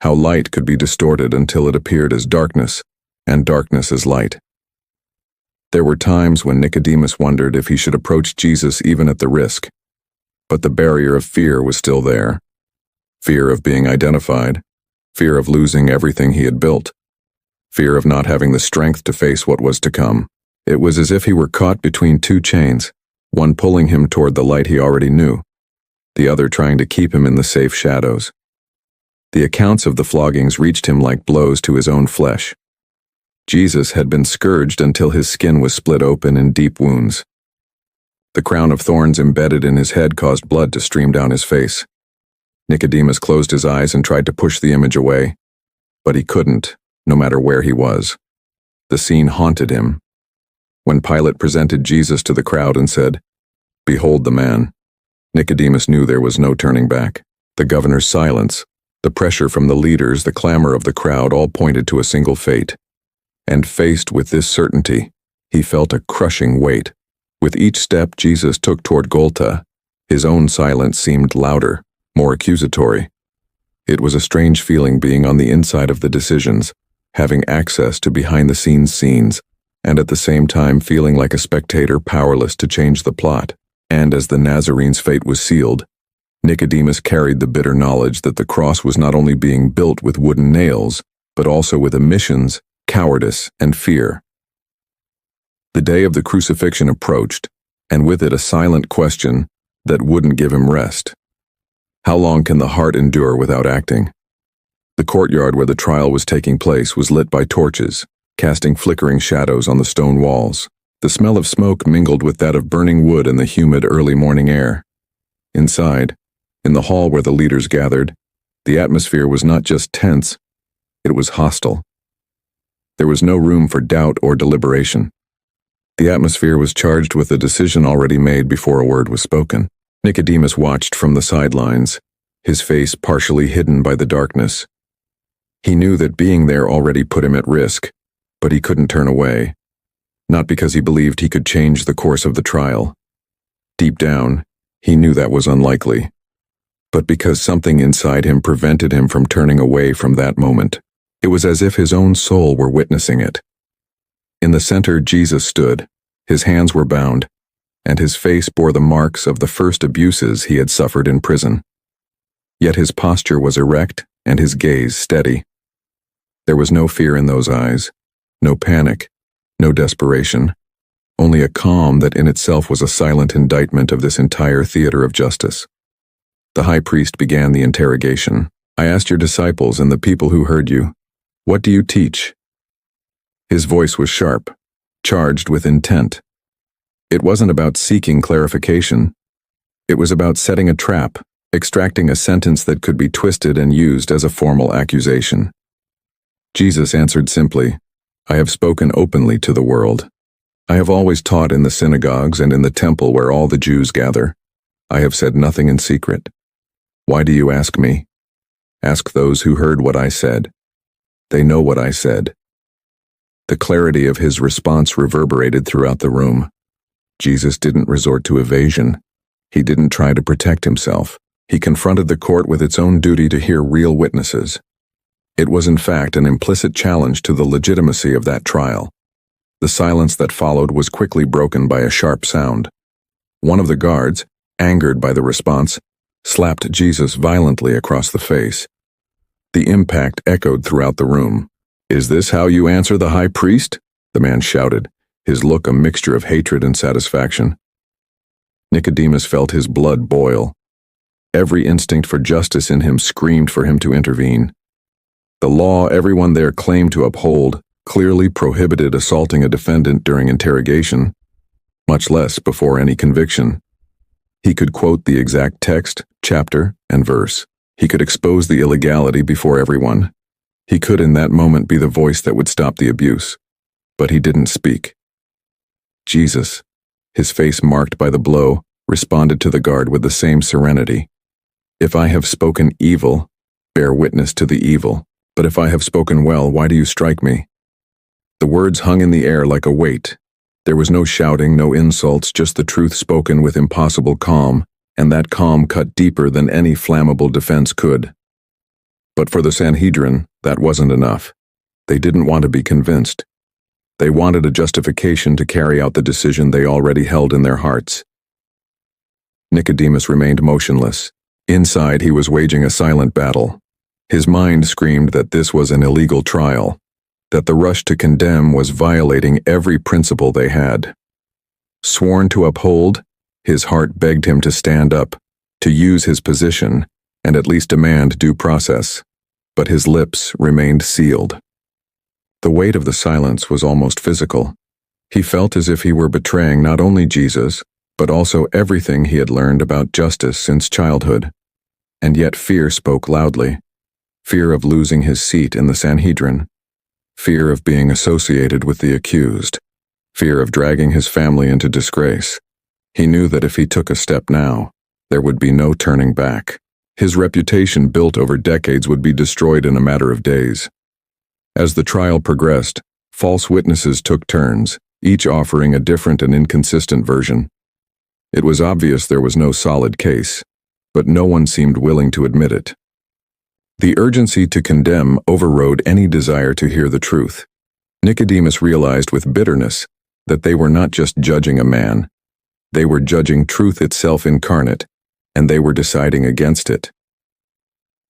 how light could be distorted until it appeared as darkness, and darkness as light. There were times when Nicodemus wondered if he should approach Jesus even at the risk, but the barrier of fear was still there. Fear of being identified, fear of losing everything he had built, fear of not having the strength to face what was to come. It was as if he were caught between two chains, one pulling him toward the light he already knew, the other trying to keep him in the safe shadows. The accounts of the floggings reached him like blows to his own flesh. Jesus had been scourged until his skin was split open in deep wounds. The crown of thorns embedded in his head caused blood to stream down his face. Nicodemus closed his eyes and tried to push the image away, but he couldn't, no matter where he was. The scene haunted him. When Pilate presented Jesus to the crowd and said, "Behold the man," Nicodemus knew there was no turning back. The governor's silence, the pressure from the leaders, the clamor of the crowd all pointed to a single fate. And faced with this certainty, he felt a crushing weight. With each step Jesus took toward Golgotha, his own silence seemed louder, more accusatory. It was a strange feeling being on the inside of the decisions, having access to behind-the-scenes scenes, and at the same time feeling like a spectator powerless to change the plot. And as the Nazarene's fate was sealed, Nicodemus carried the bitter knowledge that the cross was not only being built with wooden nails, but also with omissions, cowardice, and fear. The day of the crucifixion approached, and with it a silent question that wouldn't give him rest. How long can the heart endure without acting? The courtyard where the trial was taking place was lit by torches, casting flickering shadows on the stone walls. The smell of smoke mingled with that of burning wood in the humid early morning air. Inside, in the hall where the leaders gathered, the atmosphere was not just tense, it was hostile. There was no room for doubt or deliberation. The atmosphere was charged with a decision already made before a word was spoken. Nicodemus watched from the sidelines, his face partially hidden by the darkness. He knew that being there already put him at risk, but he couldn't turn away. Not because he believed he could change the course of the trial. Deep down, he knew that was unlikely, but because something inside him prevented him from turning away from that moment. It was as if his own soul were witnessing it. In the center, Jesus stood. His hands were bound, and his face bore the marks of the first abuses he had suffered in prison. Yet his posture was erect and his gaze steady. There was no fear in those eyes, no panic, no desperation, only a calm that in itself was a silent indictment of this entire theater of justice. The high priest began the interrogation. "I asked your disciples and the people who heard you, what do you teach?" His voice was sharp, charged with intent. It wasn't about seeking clarification. It was about setting a trap, extracting a sentence that could be twisted and used as a formal accusation. Jesus answered simply, "I have spoken openly to the world. I have always taught in the synagogues and in the temple where all the Jews gather. I have said nothing in secret. Why do you ask me? Ask those who heard what I said. They know what I said." The clarity of his response reverberated throughout the room. Jesus didn't resort to evasion. He didn't try to protect himself. He confronted the court with its own duty to hear real witnesses. It was in fact an implicit challenge to the legitimacy of that trial. The silence that followed was quickly broken by a sharp sound. One of the guards, angered by the response, slapped Jesus violently across the face. The impact echoed throughout the room. "Is this how you answer the high priest?" the man shouted, his look a mixture of hatred and satisfaction. Nicodemus felt his blood boil. Every instinct for justice in him screamed for him to intervene. The law everyone there claimed to uphold clearly prohibited assaulting a defendant during interrogation, much less before any conviction. He could quote the exact text, chapter, and verse. He could expose the illegality before everyone. He could in that moment be the voice that would stop the abuse. But he didn't speak. Jesus, his face marked by the blow, responded to the guard with the same serenity. "If I have spoken evil, bear witness to the evil. But if I have spoken well, why do you strike me?" The words hung in the air like a weight. There was no shouting, no insults, just the truth spoken with impossible calm, and that calm cut deeper than any flammable defense could. But for the Sanhedrin, that wasn't enough. They didn't want to be convinced. They wanted a justification to carry out the decision they already held in their hearts. Nicodemus remained motionless. Inside, he was waging a silent battle. His mind screamed that this was an illegal trial, that the rush to condemn was violating every principle they had. Sworn to uphold, his heart begged him to stand up, to use his position, and at least demand due process. But his lips remained sealed. The weight of the silence was almost physical. He felt as if he were betraying not only Jesus, but also everything he had learned about justice since childhood. And yet fear spoke loudly. Fear of losing his seat in the Sanhedrin. Fear of being associated with the accused. Fear of dragging his family into disgrace. He knew that if he took a step now, there would be no turning back. His reputation built over decades would be destroyed in a matter of days. As the trial progressed, false witnesses took turns, each offering a different and inconsistent version. It was obvious there was no solid case, but no one seemed willing to admit it. The urgency to condemn overrode any desire to hear the truth. Nicodemus realized with bitterness that they were not just judging a man. They were judging truth itself incarnate, and they were deciding against it.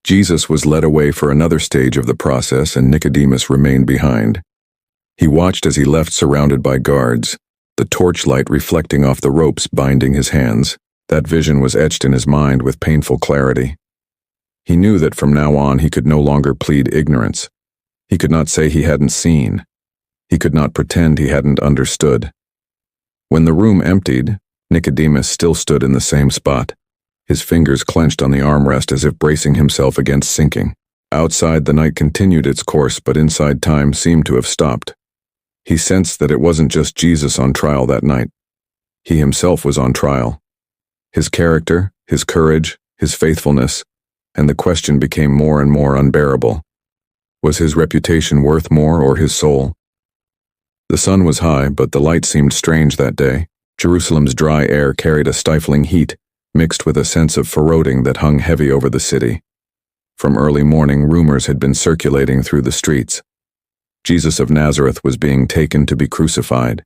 Jesus was led away for another stage of the process, and Nicodemus remained behind. He watched as he left surrounded by guards, the torchlight reflecting off the ropes binding his hands. That vision was etched in his mind with painful clarity. He knew that from now on he could no longer plead ignorance. He could not say he hadn't seen. He could not pretend he hadn't understood. When the room emptied, Nicodemus still stood in the same spot, his fingers clenched on the armrest as if bracing himself against sinking. Outside, the night continued its course, but inside, time seemed to have stopped. He sensed that it wasn't just Jesus on trial that night. He himself was on trial. His character, his courage, his faithfulness, and the question became more and more unbearable. Was his reputation worth more, or his soul? The sun was high, but the light seemed strange that day. Jerusalem's dry air carried a stifling heat, mixed with a sense of foreboding that hung heavy over the city. From early morning, rumors had been circulating through the streets. Jesus of Nazareth was being taken to be crucified.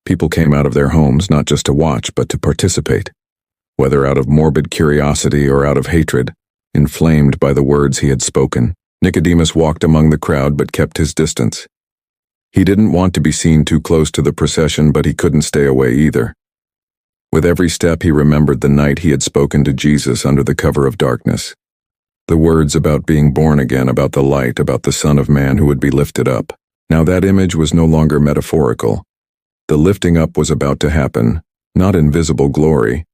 People came out of their homes not just to watch, but to participate, whether out of morbid curiosity or out of hatred, inflamed by the words he had spoken. Nicodemus walked among the crowd but kept his distance. He didn't want to be seen too close to the procession, but he couldn't stay away either. With every step he remembered the night he had spoken to Jesus under the cover of darkness. The words about being born again, about the light, about the Son of Man who would be lifted up. Now that image was no longer metaphorical. The lifting up was about to happen, not in visible glory,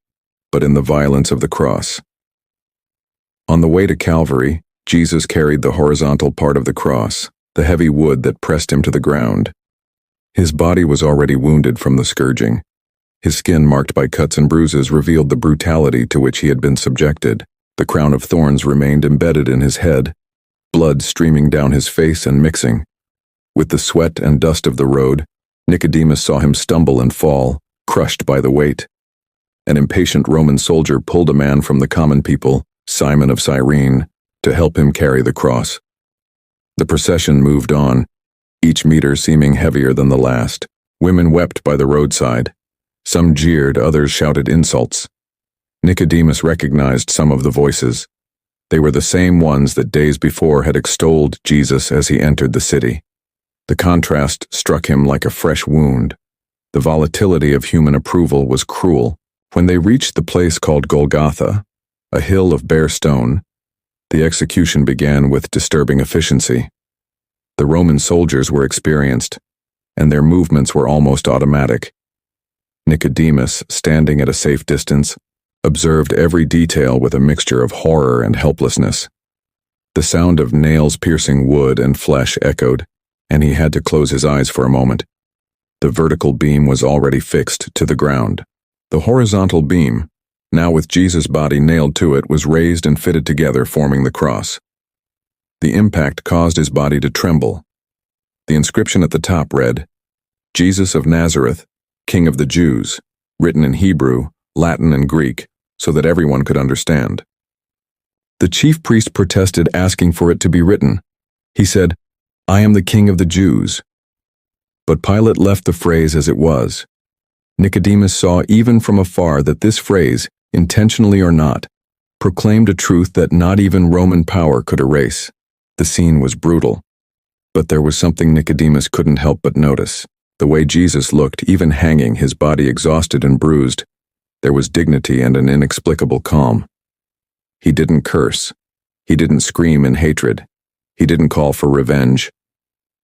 but in the violence of the cross. On the way to Calvary, Jesus carried the horizontal part of the cross, the heavy wood that pressed him to the ground. His body was already wounded from the scourging. His skin, marked by cuts and bruises, revealed the brutality to which he had been subjected. The crown of thorns remained embedded in his head, blood streaming down his face and mixing. With the sweat and dust of the road, Nicodemus saw him stumble and fall, crushed by the weight. An impatient Roman soldier pulled a man from the common people, Simon of Cyrene, to help him carry the cross. The procession moved on, each meter seeming heavier than the last. Women wept by the roadside. Some jeered, others shouted insults. Nicodemus recognized some of the voices. They were the same ones that days before had extolled Jesus as he entered the city. The contrast struck him like a fresh wound. The volatility of human approval was cruel. When they reached the place called Golgotha, a hill of bare stone, the execution began with disturbing efficiency. The Roman soldiers were experienced, and their movements were almost automatic. Nicodemus, standing at a safe distance, observed every detail with a mixture of horror and helplessness. The sound of nails piercing wood and flesh echoed, and he had to close his eyes for a moment. The vertical beam was already fixed to the ground. The horizontal beam, now with Jesus' body nailed to it, was raised and fitted together, forming the cross. The impact caused his body to tremble. The inscription at the top read, "Jesus of Nazareth, King of the Jews," written in Hebrew, Latin, and Greek, so that everyone could understand. The chief priest protested, asking for it to be written. He said, "I am the King of the Jews." But Pilate left the phrase as it was. Nicodemus saw even from afar that this phrase, intentionally or not, proclaimed a truth that not even Roman power could erase. The scene was brutal. But there was something Nicodemus couldn't help but notice. The way Jesus looked, even hanging, his body exhausted and bruised, there was dignity and an inexplicable calm. He didn't curse. He didn't scream in hatred. He didn't call for revenge.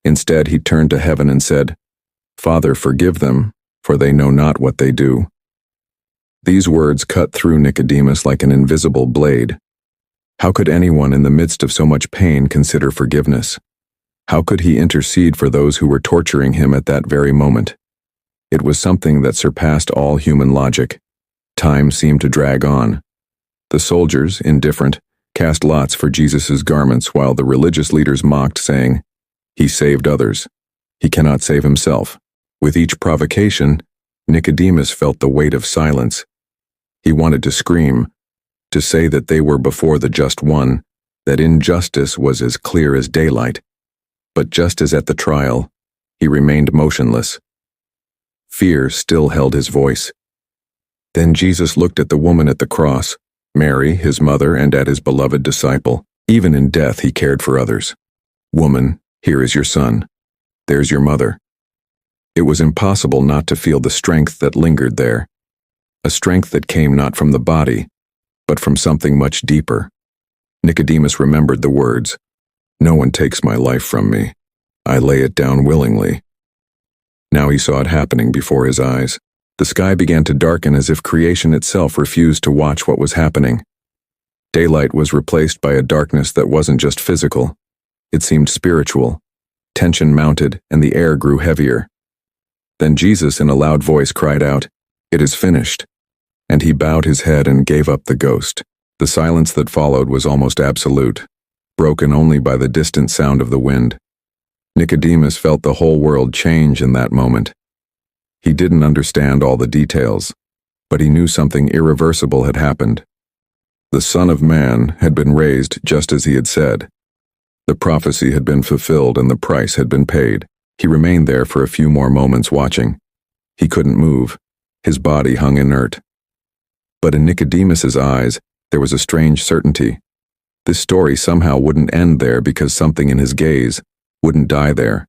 Instead, he turned to heaven and said, "Father, forgive them, for they know not what they do." These words cut through Nicodemus like an invisible blade. How could anyone in the midst of so much pain consider forgiveness? How could he intercede for those who were torturing him at that very moment? It was something that surpassed all human logic. Time seemed to drag on. The soldiers, indifferent, cast lots for Jesus' garments, while the religious leaders mocked, saying, "He saved others. He cannot save himself." With each provocation, Nicodemus felt the weight of silence. He wanted to scream, to say that they were before the just one, that injustice was as clear as daylight. But just as at the trial, he remained motionless. Fear still held his voice. Then Jesus looked at the woman at the cross, Mary, his mother, and at his beloved disciple. Even in death, he cared for others. "Woman, here is your son. There's your mother." It was impossible not to feel the strength that lingered there, a strength that came not from the body, but from something much deeper. Nicodemus remembered the words, "No one takes my life from me. I lay it down willingly." Now he saw it happening before his eyes. The sky began to darken as if creation itself refused to watch what was happening. Daylight was replaced by a darkness that wasn't just physical. It seemed spiritual. Tension mounted, and the air grew heavier. Then Jesus, in a loud voice, cried out, "It is finished." And he bowed his head and gave up the ghost. The silence that followed was almost absolute, broken only by the distant sound of the wind. Nicodemus felt the whole world change in that moment. He didn't understand all the details, but he knew something irreversible had happened. The Son of Man had been raised just as he had said. The prophecy had been fulfilled and the price had been paid. He remained there for a few more moments watching. He couldn't move. His body hung inert. But in Nicodemus's eyes, there was a strange certainty. This story somehow wouldn't end there because something in his gaze wouldn't die there.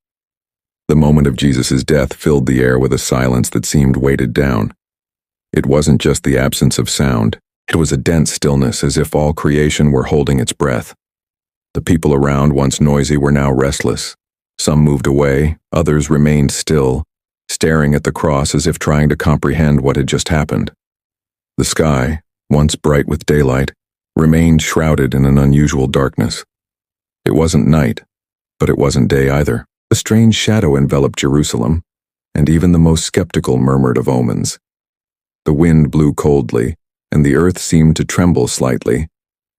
The moment of Jesus' death filled the air with a silence that seemed weighted down. It wasn't just the absence of sound. It was a dense stillness, as if all creation were holding its breath. The people around, once noisy, were now restless. Some moved away, others remained still, staring at the cross as if trying to comprehend what had just happened. The sky, once bright with daylight, remained shrouded in an unusual darkness. It wasn't night, but it wasn't day either. A strange shadow enveloped Jerusalem, and even the most skeptical murmured of omens. The wind blew coldly, and the earth seemed to tremble slightly,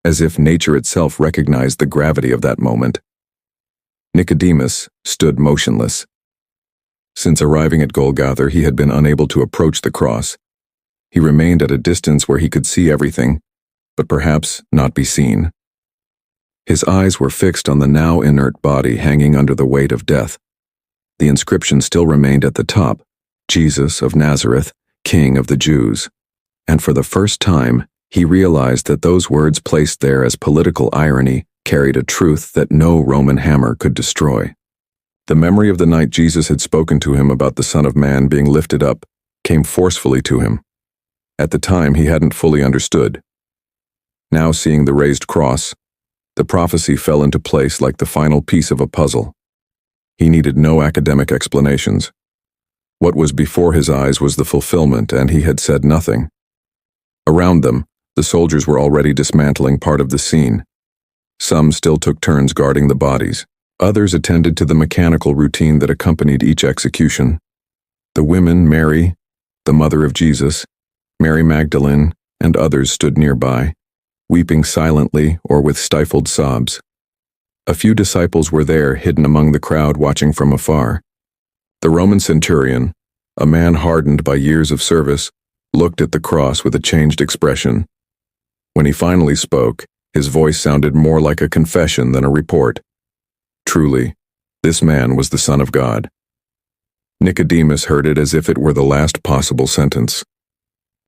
as if nature itself recognized the gravity of that moment. Nicodemus stood motionless. Since arriving at Golgotha, he had been unable to approach the cross. He remained at a distance where he could see everything, but perhaps not be seen. His eyes were fixed on the now inert body hanging under the weight of death. The inscription still remained at the top, Jesus of Nazareth, King of the Jews. And for the first time, he realized that those words placed there as political irony carried a truth that no Roman hammer could destroy. The memory of the night Jesus had spoken to him about the Son of Man being lifted up came forcefully to him. At the time, he hadn't fully understood. Now, seeing the raised cross, the prophecy fell into place like the final piece of a puzzle. He needed no academic explanations. What was before his eyes was the fulfillment, and he had said nothing. Around them, the soldiers were already dismantling part of the scene. Some still took turns guarding the bodies. Others attended to the mechanical routine that accompanied each execution. The women, Mary, the mother of Jesus, Mary Magdalene, and others stood nearby, weeping silently or with stifled sobs. A few disciples were there, hidden among the crowd, watching from afar. The Roman centurion, a man hardened by years of service, looked at the cross with a changed expression. When he finally spoke, his voice sounded more like a confession than a report. Truly, this man was the Son of God. Nicodemus heard it as if it were the last possible sentence.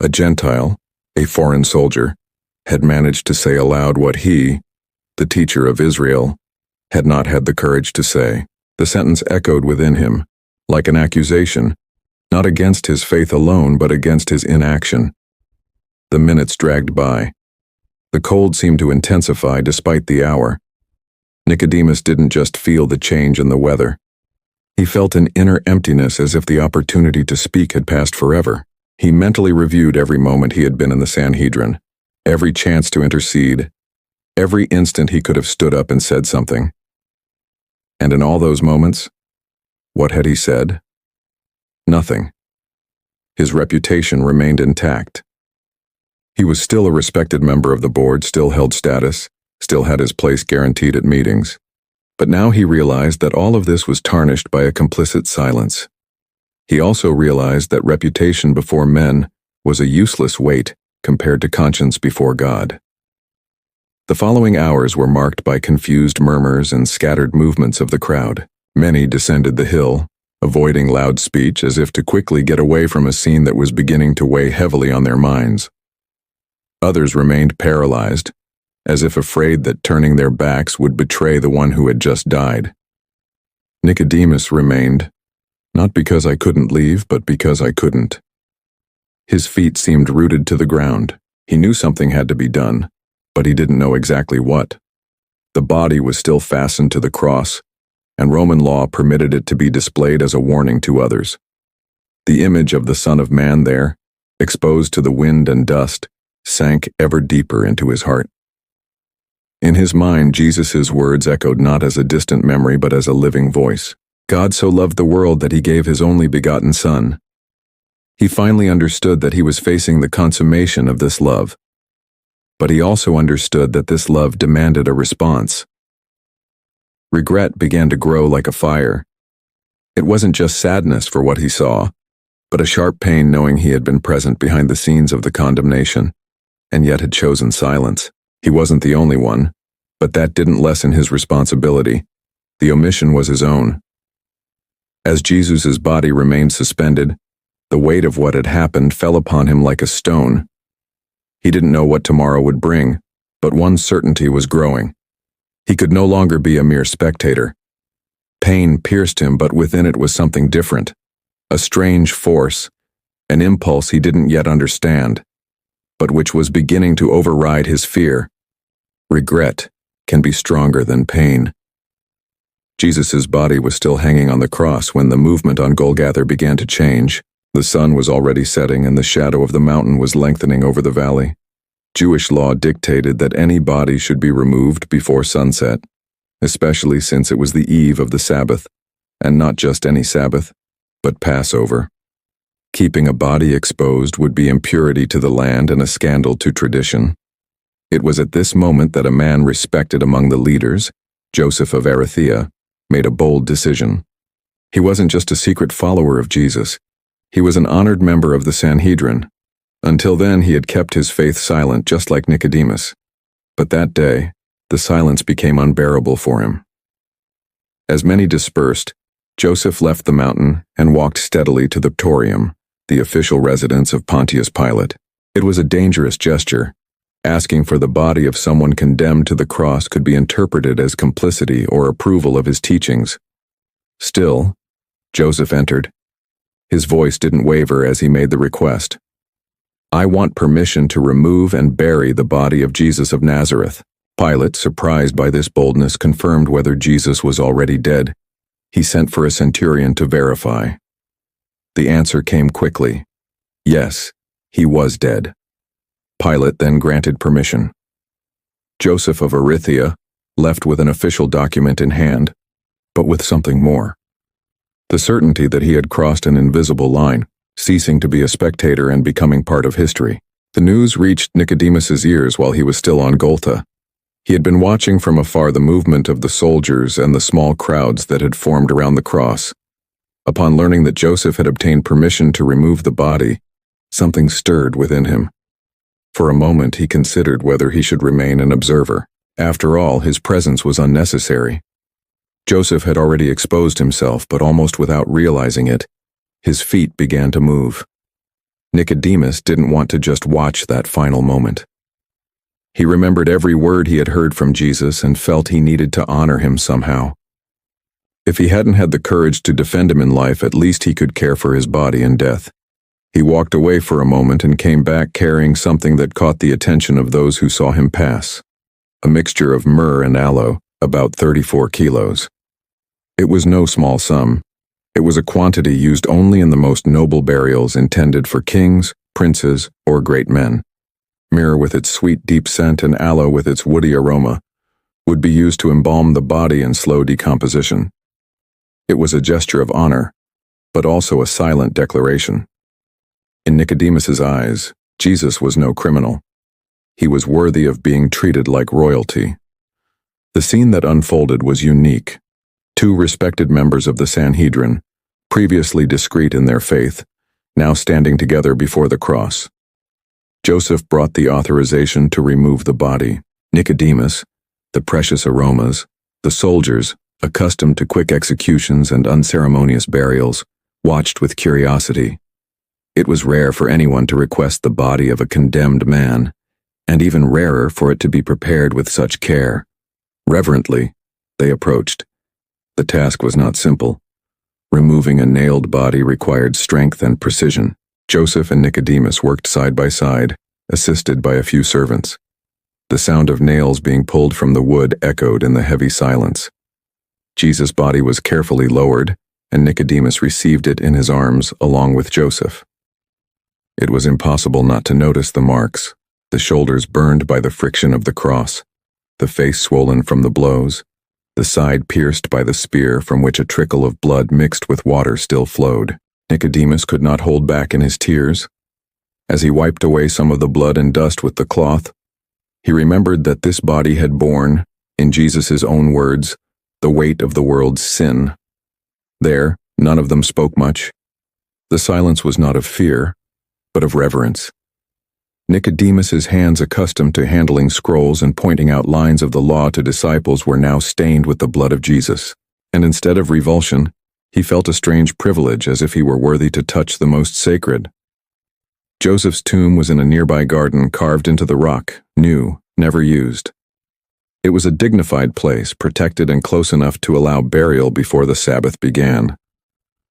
A Gentile, a foreign soldier, had managed to say aloud what he, the teacher of Israel, had not had the courage to say. The sentence echoed within him, like an accusation, not against his faith alone, but against his inaction. The minutes dragged by. The cold seemed to intensify despite the hour. Nicodemus didn't just feel the change in the weather. He felt an inner emptiness, as if the opportunity to speak had passed forever. He mentally reviewed every moment he had been in the Sanhedrin, every chance to intercede, every instant he could have stood up and said something. And in all those moments, what had he said? Nothing. His reputation remained intact. He was still a respected member of the board, still held status, still had his place guaranteed at meetings. But now he realized that all of this was tarnished by a complicit silence. He also realized that reputation before men was a useless weight compared to conscience before God. The following hours were marked by confused murmurs and scattered movements of the crowd. Many descended the hill, avoiding loud speech as if to quickly get away from a scene that was beginning to weigh heavily on their minds. Others remained paralyzed, as if afraid that turning their backs would betray the one who had just died. Nicodemus remained, not because I couldn't leave, but because I couldn't. His feet seemed rooted to the ground. He knew something had to be done, but he didn't know exactly what. The body was still fastened to the cross, and Roman law permitted it to be displayed as a warning to others. The image of the Son of Man there, exposed to the wind and dust, sank ever deeper into his heart. In his mind, Jesus' words echoed not as a distant memory but as a living voice. God so loved the world that he gave his only begotten Son. He finally understood that he was facing the consummation of this love. But he also understood that this love demanded a response. Regret began to grow like a fire. It wasn't just sadness for what he saw, but a sharp pain knowing he had been present behind the scenes of the condemnation, and yet had chosen silence. He wasn't the only one, but that didn't lessen his responsibility. The omission was his own. As Jesus' body remained suspended, the weight of what had happened fell upon him like a stone. He didn't know what tomorrow would bring, but one certainty was growing. He could no longer be a mere spectator. Pain pierced him, but within it was something different, a strange force, an impulse he didn't yet understand, but which was beginning to override his fear. Regret can be stronger than pain. Jesus' body was still hanging on the cross when the movement on Golgotha began to change. The sun was already setting and the shadow of the mountain was lengthening over the valley. Jewish law dictated that any body should be removed before sunset, especially since it was the eve of the Sabbath, and not just any Sabbath, but Passover. Keeping a body exposed would be impurity to the land and a scandal to tradition. It was at this moment that a man respected among the leaders, Joseph of Arimathea, made a bold decision. He wasn't just a secret follower of Jesus. He was an honored member of the Sanhedrin. Until then, he had kept his faith silent, just like Nicodemus. But that day, the silence became unbearable for him. As many dispersed, Joseph left the mountain and walked steadily to the Praetorium, the official residence of Pontius Pilate. It was a dangerous gesture. Asking for the body of someone condemned to the cross could be interpreted as complicity or approval of his teachings. Still, Joseph entered. His voice didn't waver as he made the request. "I want permission to remove and bury the body of Jesus of Nazareth." Pilate, surprised by this boldness, confirmed whether Jesus was already dead. He sent for a centurion to verify. The answer came quickly. Yes, he was dead. Pilate then granted permission. Joseph of Arimathea left with an official document in hand, but with something more. The certainty that he had crossed an invisible line, ceasing to be a spectator and becoming part of history. The news reached Nicodemus's ears while he was still on Golgotha. He had been watching from afar the movement of the soldiers and the small crowds that had formed around the cross. Upon learning that Joseph had obtained permission to remove the body, something stirred within him. For a moment he considered whether he should remain an observer. After all, his presence was unnecessary. Joseph had already exposed himself, but almost without realizing it, his feet began to move. Nicodemus didn't want to just watch that final moment. He remembered every word he had heard from Jesus and felt he needed to honor him somehow. If he hadn't had the courage to defend him in life, at least he could care for his body in death. He walked away for a moment and came back carrying something that caught the attention of those who saw him pass. A mixture of myrrh and aloe, about 34 kilos. It was no small sum. It was a quantity used only in the most noble burials intended for kings, princes, or great men. Myrrh with its sweet deep scent and aloe with its woody aroma would be used to embalm the body in slow decomposition. It was a gesture of honor, but also a silent declaration. In Nicodemus's eyes, Jesus was no criminal. He was worthy of being treated like royalty. The scene that unfolded was unique. Two respected members of the Sanhedrin, previously discreet in their faith, now standing together before the cross. Joseph brought the authorization to remove the body. Nicodemus, the precious aromas, the soldiers, accustomed to quick executions and unceremonious burials, watched with curiosity. It was rare for anyone to request the body of a condemned man, and even rarer for it to be prepared with such care. Reverently, they approached. The task was not simple. Removing a nailed body required strength and precision. Joseph and Nicodemus worked side by side, assisted by a few servants. The sound of nails being pulled from the wood echoed in the heavy silence. Jesus' body was carefully lowered, and Nicodemus received it in his arms along with Joseph. It was impossible not to notice the marks, the shoulders burned by the friction of the cross, the face swollen from the blows, the side pierced by the spear from which a trickle of blood mixed with water still flowed. Nicodemus could not hold back in his tears. As he wiped away some of the blood and dust with the cloth, he remembered that this body had borne, in Jesus' own words, the weight of the world's sin. There, none of them spoke much. The silence was not of fear, but of reverence. Nicodemus's hands, accustomed to handling scrolls and pointing out lines of the law to disciples, were now stained with the blood of Jesus, and instead of revulsion, he felt a strange privilege, as if he were worthy to touch the most sacred. Joseph's tomb was in a nearby garden carved into the rock, new, never used. It was a dignified place, protected and close enough to allow burial before the Sabbath began.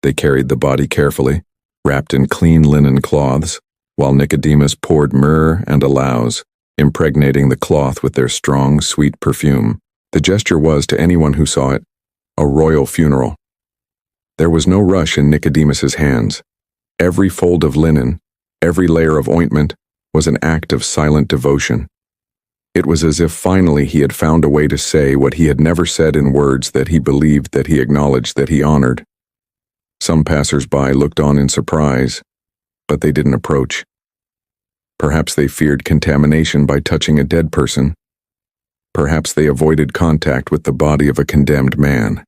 They carried the body carefully, wrapped in clean linen cloths, while Nicodemus poured myrrh and aloes, impregnating the cloth with their strong, sweet perfume. The gesture was, to anyone who saw it, a royal funeral. There was no rush in Nicodemus's hands. Every fold of linen, every layer of ointment, was an act of silent devotion. It was as if finally he had found a way to say what he had never said in words, that he believed, that he acknowledged, that he honored. Some passers-by looked on in surprise, but they didn't approach. Perhaps they feared contamination by touching a dead person. Perhaps they avoided contact with the body of a condemned man.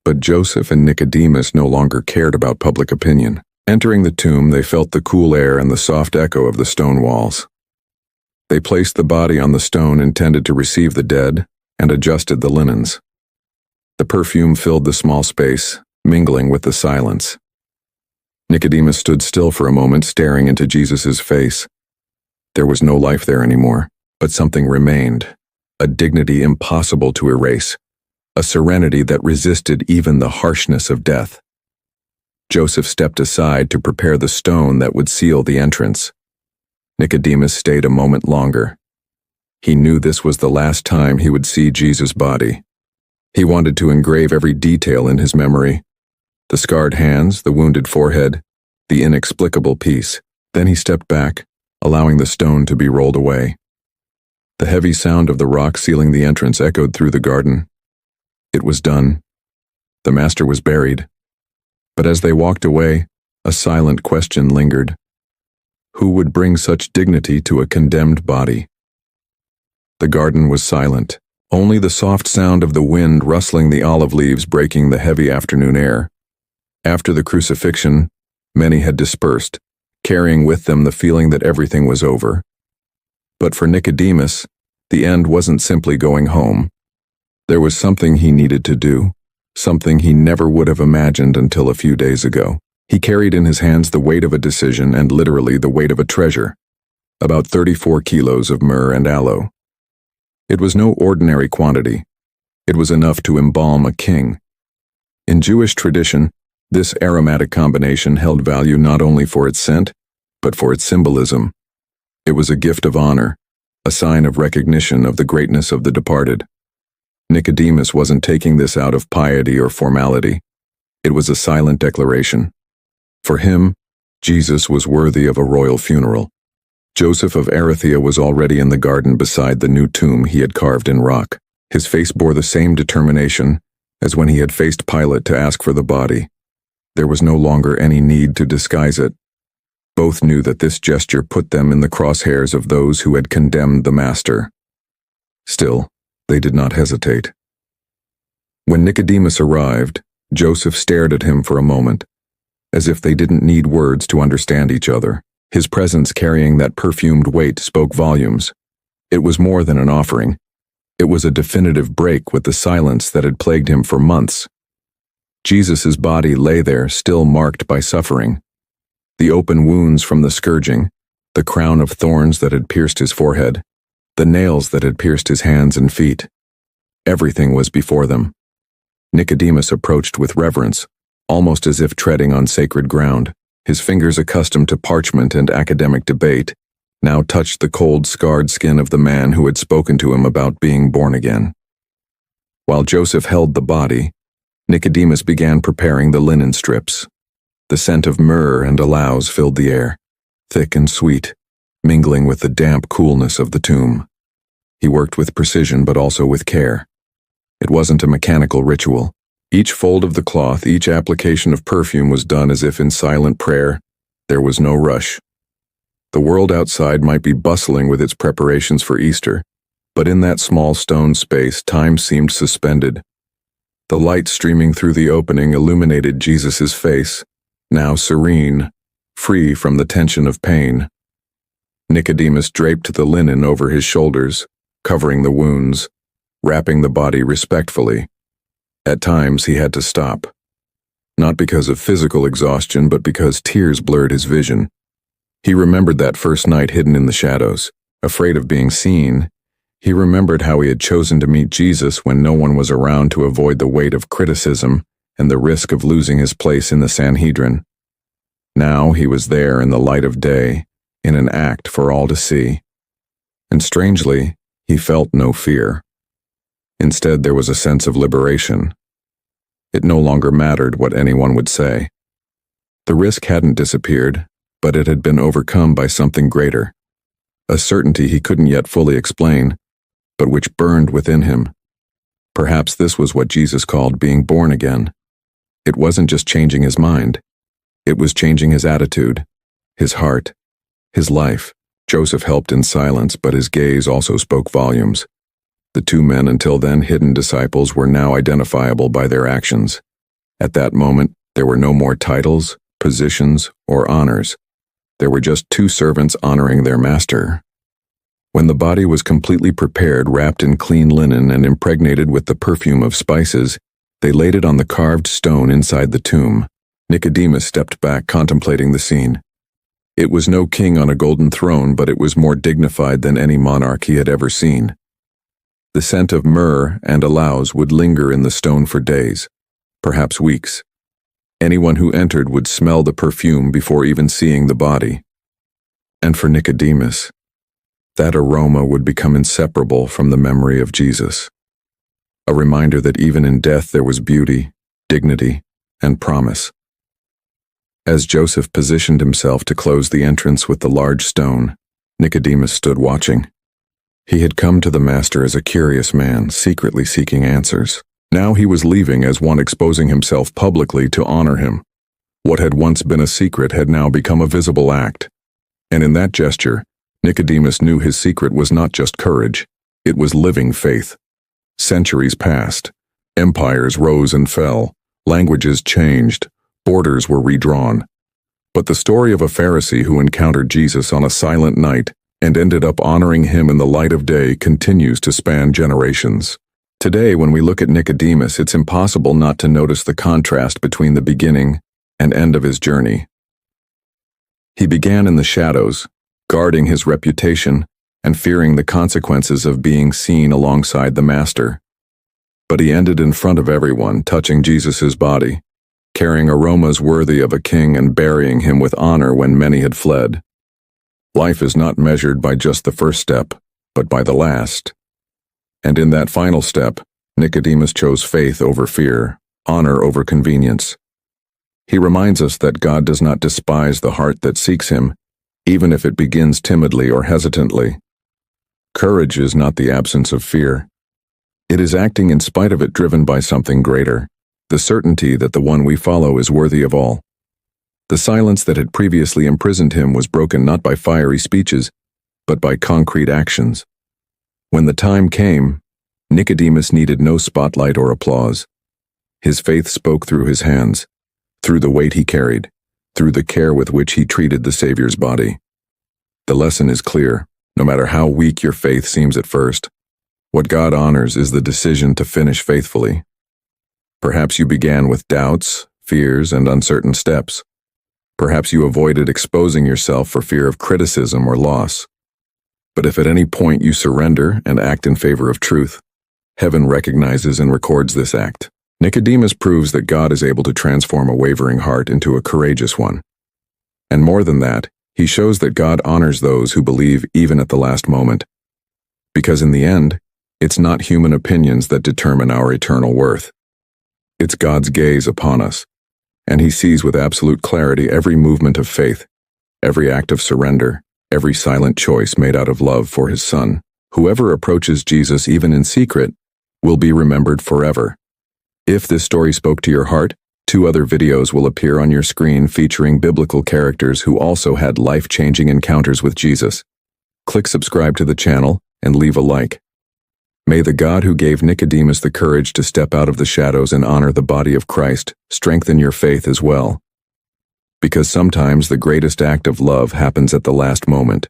But Joseph and Nicodemus no longer cared about public opinion. Entering the tomb, they felt the cool air and the soft echo of the stone walls. They placed the body on the stone intended to receive the dead and adjusted the linens. The perfume filled the small space, mingling with the silence. Nicodemus stood still for a moment, staring into Jesus' face. There was no life there anymore, but something remained, a dignity impossible to erase, a serenity that resisted even the harshness of death. Joseph stepped aside to prepare the stone that would seal the entrance. Nicodemus stayed a moment longer. He knew this was the last time he would see Jesus' body. He wanted to engrave every detail in his memory. The scarred hands, the wounded forehead, the inexplicable peace. Then he stepped back, allowing the stone to be rolled away. The heavy sound of the rock sealing the entrance echoed through the garden. It was done. The master was buried. But as they walked away, a silent question lingered. Who would bring such dignity to a condemned body? The garden was silent, only the soft sound of the wind rustling the olive leaves breaking the heavy afternoon air. After the crucifixion, many had dispersed, carrying with them the feeling that everything was over. But for Nicodemus, the end wasn't simply going home. There was something he needed to do, something he never would have imagined until a few days ago. He carried in his hands the weight of a decision and literally the weight of a treasure, about 34 kilos of myrrh and aloe. It was no ordinary quantity. It was enough to embalm a king. In Jewish tradition, this aromatic combination held value not only for its scent, but for its symbolism. It was a gift of honor, a sign of recognition of the greatness of the departed. Nicodemus wasn't taking this out of piety or formality. It was a silent declaration. For him, Jesus was worthy of a royal funeral. Joseph of Arimathea was already in the garden beside the new tomb he had carved in rock. His face bore the same determination as when he had faced Pilate to ask for the body. There was no longer any need to disguise it. Both knew that this gesture put them in the crosshairs of those who had condemned the master. Still, they did not hesitate. When Nicodemus arrived, Joseph stared at him for a moment, as if they didn't need words to understand each other. His presence carrying that perfumed weight spoke volumes. It was more than an offering. It was a definitive break with the silence that had plagued him for months. Jesus' body lay there, still marked by suffering. The open wounds from the scourging, the crown of thorns that had pierced his forehead, the nails that had pierced his hands and feet. Everything was before them. Nicodemus approached with reverence, almost as if treading on sacred ground. His fingers, accustomed to parchment and academic debate, now touched the cold, scarred skin of the man who had spoken to him about being born again. While Joseph held the body, Nicodemus began preparing the linen strips. The scent of myrrh and aloes filled the air, thick and sweet, mingling with the damp coolness of the tomb. He worked with precision but also with care. It wasn't a mechanical ritual. Each fold of the cloth, each application of perfume was done as if in silent prayer. There was no rush. The world outside might be bustling with its preparations for Easter, but in that small stone space, time seemed suspended. The light streaming through the opening illuminated Jesus' face, now serene, free from the tension of pain. Nicodemus draped the linen over his shoulders, covering the wounds, wrapping the body respectfully. At times he had to stop, not because of physical exhaustion, but because tears blurred his vision. He remembered that first night hidden in the shadows, afraid of being seen. He remembered how he had chosen to meet Jesus when no one was around to avoid the weight of criticism and the risk of losing his place in the Sanhedrin. Now he was there in the light of day, in an act for all to see. And strangely, he felt no fear. Instead, there was a sense of liberation. It no longer mattered what anyone would say. The risk hadn't disappeared, but it had been overcome by something greater, a certainty he couldn't yet fully explain, but which burned within him. Perhaps this was what Jesus called being born again. It wasn't just changing his mind. It was changing his attitude, his heart, his life. Joseph helped in silence, but his gaze also spoke volumes. The two men, until then hidden disciples, were now identifiable by their actions. At that moment, there were no more titles, positions, or honors. There were just two servants honoring their master. When the body was completely prepared, wrapped in clean linen and impregnated with the perfume of spices, they laid it on the carved stone inside the tomb. Nicodemus stepped back, contemplating the scene. It was no king on a golden throne, but it was more dignified than any monarch he had ever seen. The scent of myrrh and aloes would linger in the stone for days, perhaps weeks. Anyone who entered would smell the perfume before even seeing the body. And for Nicodemus, that aroma would become inseparable from the memory of Jesus. A reminder that even in death there was beauty, dignity, and promise. As Joseph positioned himself to close the entrance with the large stone, Nicodemus stood watching. He had come to the master as a curious man, secretly seeking answers. Now he was leaving as one exposing himself publicly to honor him. What had once been a secret had now become a visible act. And in that gesture, Nicodemus knew his secret was not just courage, it was living faith. Centuries passed. Empires rose and fell. Languages changed. Borders were redrawn. But the story of a Pharisee who encountered Jesus on a silent night and ended up honoring him in the light of day continues to span generations. Today, when we look at Nicodemus, it's impossible not to notice the contrast between the beginning and end of his journey. He began in the shadows, guarding his reputation and fearing the consequences of being seen alongside the Master. But he ended in front of everyone, touching Jesus' body, carrying aromas worthy of a king and burying him with honor when many had fled. Life is not measured by just the first step, but by the last. And in that final step, Nicodemus chose faith over fear, honor over convenience. He reminds us that God does not despise the heart that seeks him, even if it begins timidly or hesitantly. Courage is not the absence of fear. It is acting in spite of it, driven by something greater, the certainty that the one we follow is worthy of all. The silence that had previously imprisoned him was broken not by fiery speeches, but by concrete actions. When the time came, Nicodemus needed no spotlight or applause. His faith spoke through his hands, through the weight he carried, through the care with which he treated the Savior's body. The lesson is clear, no matter how weak your faith seems at first. What God honors is the decision to finish faithfully. Perhaps you began with doubts, fears, and uncertain steps. Perhaps you avoided exposing yourself for fear of criticism or loss. But if at any point you surrender and act in favor of truth, heaven recognizes and records this act. Nicodemus proves that God is able to transform a wavering heart into a courageous one. And more than that, he shows that God honors those who believe even at the last moment. Because in the end, it's not human opinions that determine our eternal worth. It's God's gaze upon us, and he sees with absolute clarity every movement of faith, every act of surrender, every silent choice made out of love for his Son. Whoever approaches Jesus even in secret will be remembered forever. If this story spoke to your heart, 2 other videos will appear on your screen featuring biblical characters who also had life-changing encounters with Jesus. Click subscribe to the channel and leave a like. May the God who gave Nicodemus the courage to step out of the shadows and honor the body of Christ strengthen your faith as well. Because sometimes the greatest act of love happens at the last moment.